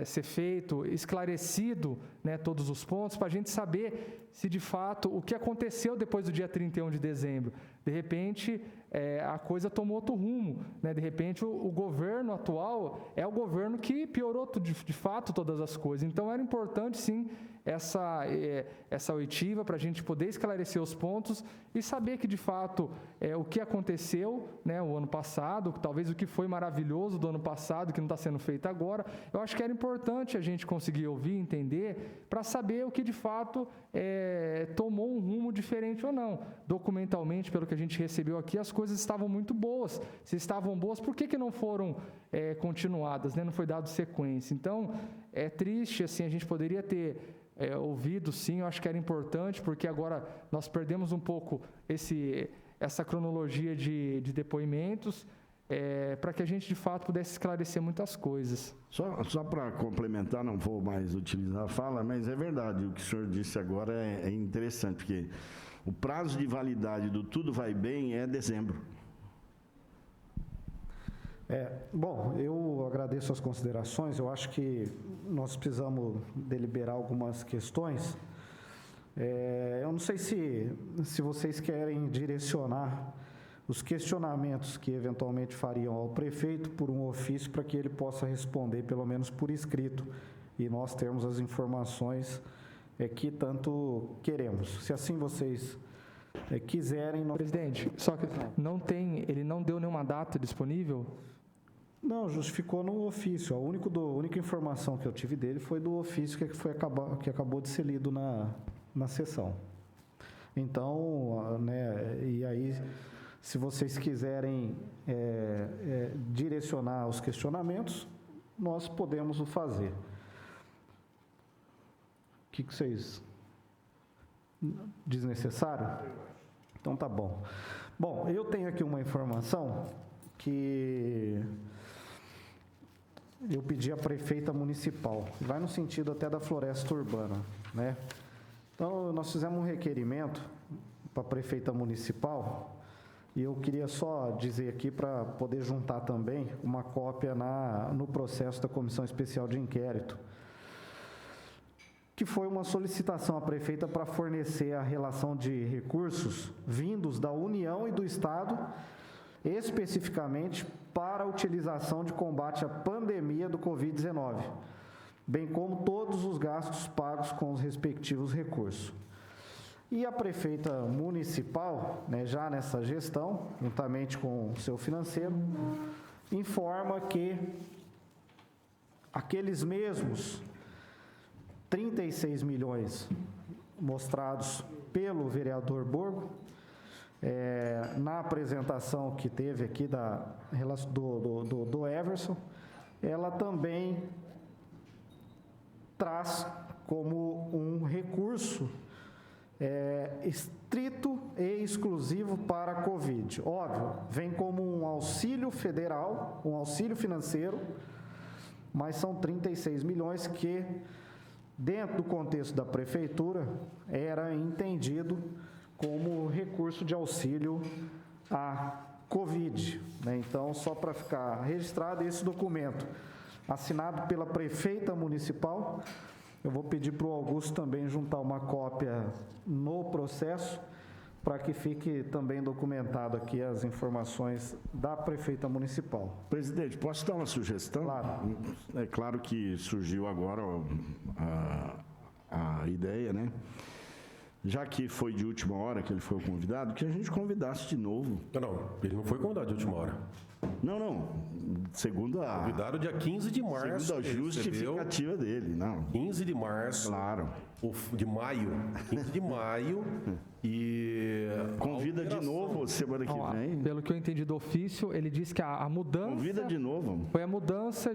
ser feito, esclarecido, né, todos os pontos, para a gente saber se de fato o que aconteceu depois do dia 31 de dezembro. De repente, a coisa tomou outro rumo, né? De repente, o governo atual é o governo que piorou de fato todas as coisas. Então, era importante, sim, essa oitiva para a gente poder esclarecer os pontos e saber que, de fato, o que aconteceu, né, o ano passado, talvez o que foi maravilhoso do ano passado, que não está sendo feito agora, eu acho que era importante a gente conseguir ouvir, entender, para saber o que, de fato, tomou um rumo diferente ou não. Documentalmente, pelo que a gente recebeu aqui, as coisas estavam muito boas. Se estavam boas, por que não foram continuadas, né? Não foi dado sequência. Então, é triste, assim, a gente poderia ter ouvido, sim, eu acho que era importante, porque agora nós perdemos um pouco essa cronologia de depoimentos, para que a gente, de fato, pudesse esclarecer muitas coisas. Só para complementar, não vou mais utilizar a fala, mas é verdade, o que o senhor disse agora é interessante, porque o prazo de validade do Tudo Vai Bem é dezembro. Bom, eu agradeço as considerações. Eu acho que nós precisamos deliberar algumas questões. Eu não sei se vocês querem direcionar os questionamentos que eventualmente fariam ao prefeito por um ofício para que ele possa responder, pelo menos por escrito, e nós termos as informações que tanto queremos. Se assim vocês quiserem... Presidente, só que ele não deu nenhuma data disponível? Não, justificou no ofício. A única informação que eu tive dele foi do ofício que acabou de ser lido na sessão. Então, né, e aí, se vocês quiserem direcionar os questionamentos, nós podemos o fazer. O que vocês... Desnecessário? Então, tá bom. Bom, eu tenho aqui uma informação que... eu pedi à prefeita municipal, vai no sentido até da floresta urbana, né? Então, nós fizemos um requerimento para a prefeita municipal e eu queria só dizer aqui para poder juntar também uma cópia no processo da Comissão Especial de Inquérito, que foi uma solicitação à prefeita para fornecer a relação de recursos vindos da União e do Estado, especificamente para a utilização de combate à pandemia do Covid-19, bem como todos os gastos pagos com os respectivos recursos. E a prefeita municipal, né, já nessa gestão, juntamente com o seu financeiro, informa que aqueles mesmos 36 milhões mostrados pelo vereador Borgo, na apresentação que teve aqui do Everson, ela também traz como um recurso estrito e exclusivo para a Covid. Óbvio, vem como um auxílio federal, um auxílio financeiro, mas são 36 milhões que, dentro do contexto da prefeitura, era entendido como recurso de auxílio à Covid, né? Então, só para ficar registrado esse documento, assinado pela prefeita municipal, eu vou pedir para o Augusto também juntar uma cópia no processo, para que fique também documentado aqui as informações da prefeita municipal. Presidente, posso dar uma sugestão? Claro. É claro que surgiu agora a ideia, né? Já que foi de última hora que ele foi o convidado, que a gente convidasse de novo. Não, ele não foi convidado de última hora. Não. Segundo a... Convidado dia 15 de março. Segundo a justificativa dele, não. 15 de março. Claro. De maio. 15 de maio. E... Convida de novo semana que vem. Pelo que eu entendi do ofício, ele disse que a mudança... Convida de novo. Foi a mudança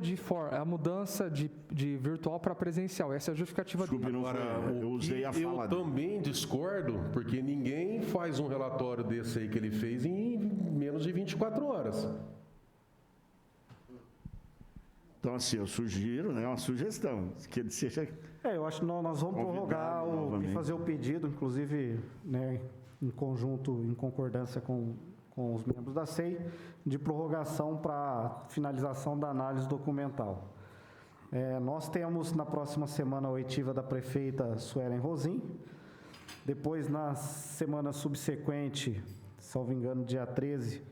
de virtual para presencial. Essa é a justificativa dele. Agora, eu usei a fala dele. Eu também discordo, porque ninguém faz um relatório desse aí que ele fez em menos de 24 horas. Então, assim, eu sugiro, né, uma sugestão, que ele seja... Eu acho que nós vamos prorrogar e fazer o pedido, inclusive, né, em conjunto, em concordância com os membros da SEI, de prorrogação para finalização da análise documental. Nós temos na próxima semana a oitiva da prefeita Suelen Rosim, depois na semana subsequente salvo engano, dia 13,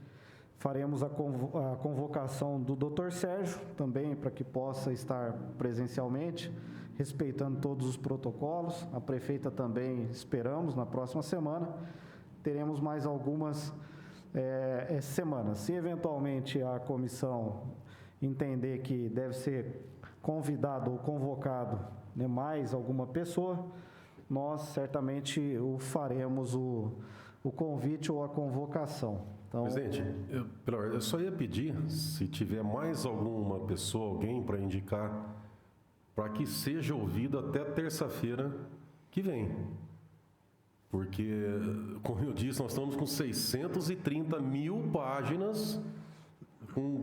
faremos a convocação do Dr. Sérgio, também para que possa estar presencialmente, respeitando todos os protocolos. A prefeita também, esperamos, na próxima semana. Teremos mais algumas semanas. Se eventualmente a comissão entender que deve ser convidado ou convocado, né, mais alguma pessoa, nós certamente faremos o convite ou a convocação. Então, presidente, eu só ia pedir, se tiver mais alguma pessoa, alguém para indicar, para que seja ouvido até terça-feira que vem. Porque, como eu disse, nós estamos com 630 mil páginas, com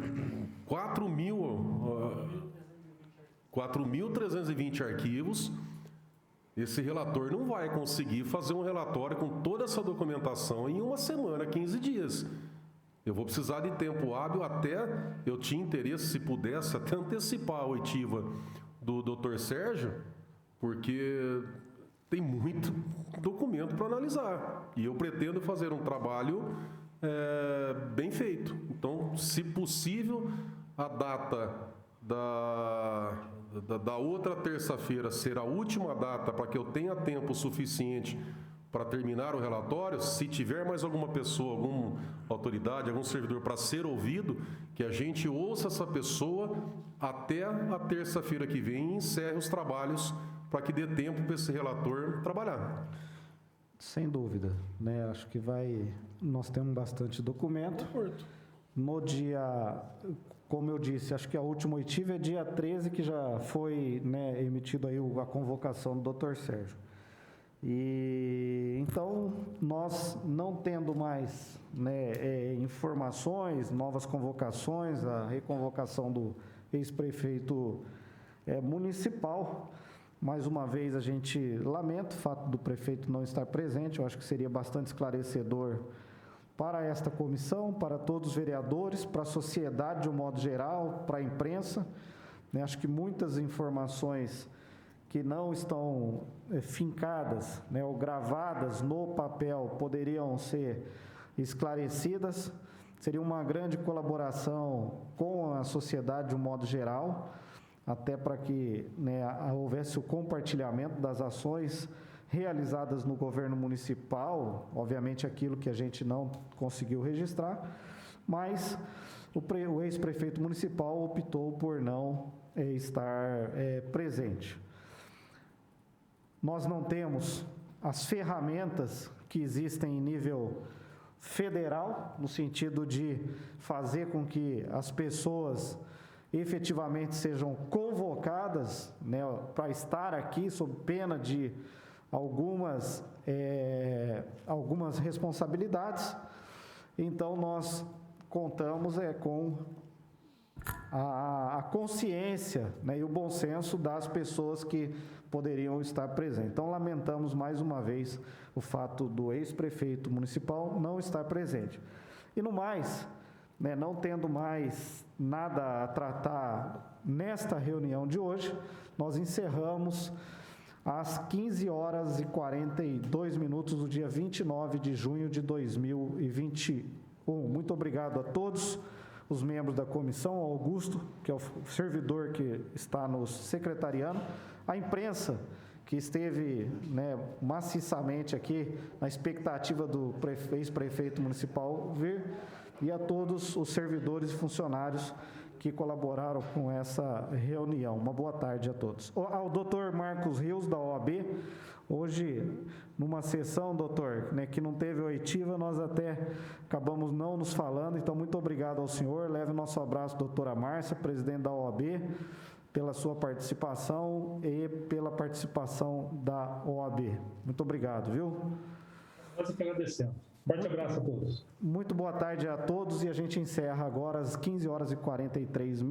4.320 arquivos. Esse relator não vai conseguir fazer um relatório com toda essa documentação em uma semana, 15 dias. Eu vou precisar de tempo hábil, até eu tinha interesse, se pudesse, até antecipar a oitiva do Dr. Sérgio, porque tem muito documento para analisar. E eu pretendo fazer um trabalho bem feito. Então, se possível, a data da outra terça-feira ser a última data para que eu tenha tempo suficiente para terminar o relatório. Se tiver mais alguma pessoa, alguma autoridade, algum servidor para ser ouvido, que a gente ouça essa pessoa até a terça-feira que vem e encerre os trabalhos para que dê tempo para esse relator trabalhar. Sem dúvida, né? Acho que nós temos bastante documento. No dia, como eu disse, acho que a última oitiva é dia 13, que já foi, né, emitido aí a convocação do Dr. Sérgio. E então, nós não tendo mais, né, informações, novas convocações, a reconvocação do ex-prefeito municipal, mais uma vez a gente lamenta o fato do prefeito não estar presente. Eu acho que seria bastante esclarecedor para esta comissão, para todos os vereadores, para a sociedade de um modo geral, para a imprensa, né? Acho que muitas informações que não estão fincadas, né, ou gravadas no papel poderiam ser esclarecidas. Seria uma grande colaboração com a sociedade de um modo geral, até para que, né, houvesse o compartilhamento das ações realizadas no governo municipal, obviamente aquilo que a gente não conseguiu registrar, mas o ex-prefeito municipal optou por não estar presente. Nós não temos as ferramentas que existem em nível federal, no sentido de fazer com que as pessoas efetivamente sejam convocadas, né, para estar aqui, sob pena de algumas responsabilidades. Então, nós contamos com a consciência, né, e o bom senso das pessoas que poderiam estar presentes. Então, lamentamos mais uma vez o fato do ex-prefeito municipal não estar presente. E no mais, né, não tendo mais nada a tratar nesta reunião de hoje, nós encerramos às 15h42 do dia 29 de junho de 2021. Muito obrigado a todos os membros da comissão, ao Augusto, que é o servidor que está nos secretariando, a imprensa, que esteve, né, maciçamente aqui na expectativa do ex-prefeito municipal vir, e a todos os servidores e funcionários que colaboraram com essa reunião. Uma boa tarde a todos. Ao doutor Marcos Rios, da OAB, hoje, numa sessão, doutor, né, que não teve oitiva, nós até acabamos não nos falando, então muito obrigado ao senhor. Leve o nosso abraço, doutora Márcia, presidente da OAB, pela sua participação e pela participação da OAB. Muito obrigado, viu? Nós que agradecemos. Forte abraço a todos. Muito boa tarde a todos e a gente encerra agora às 15h43.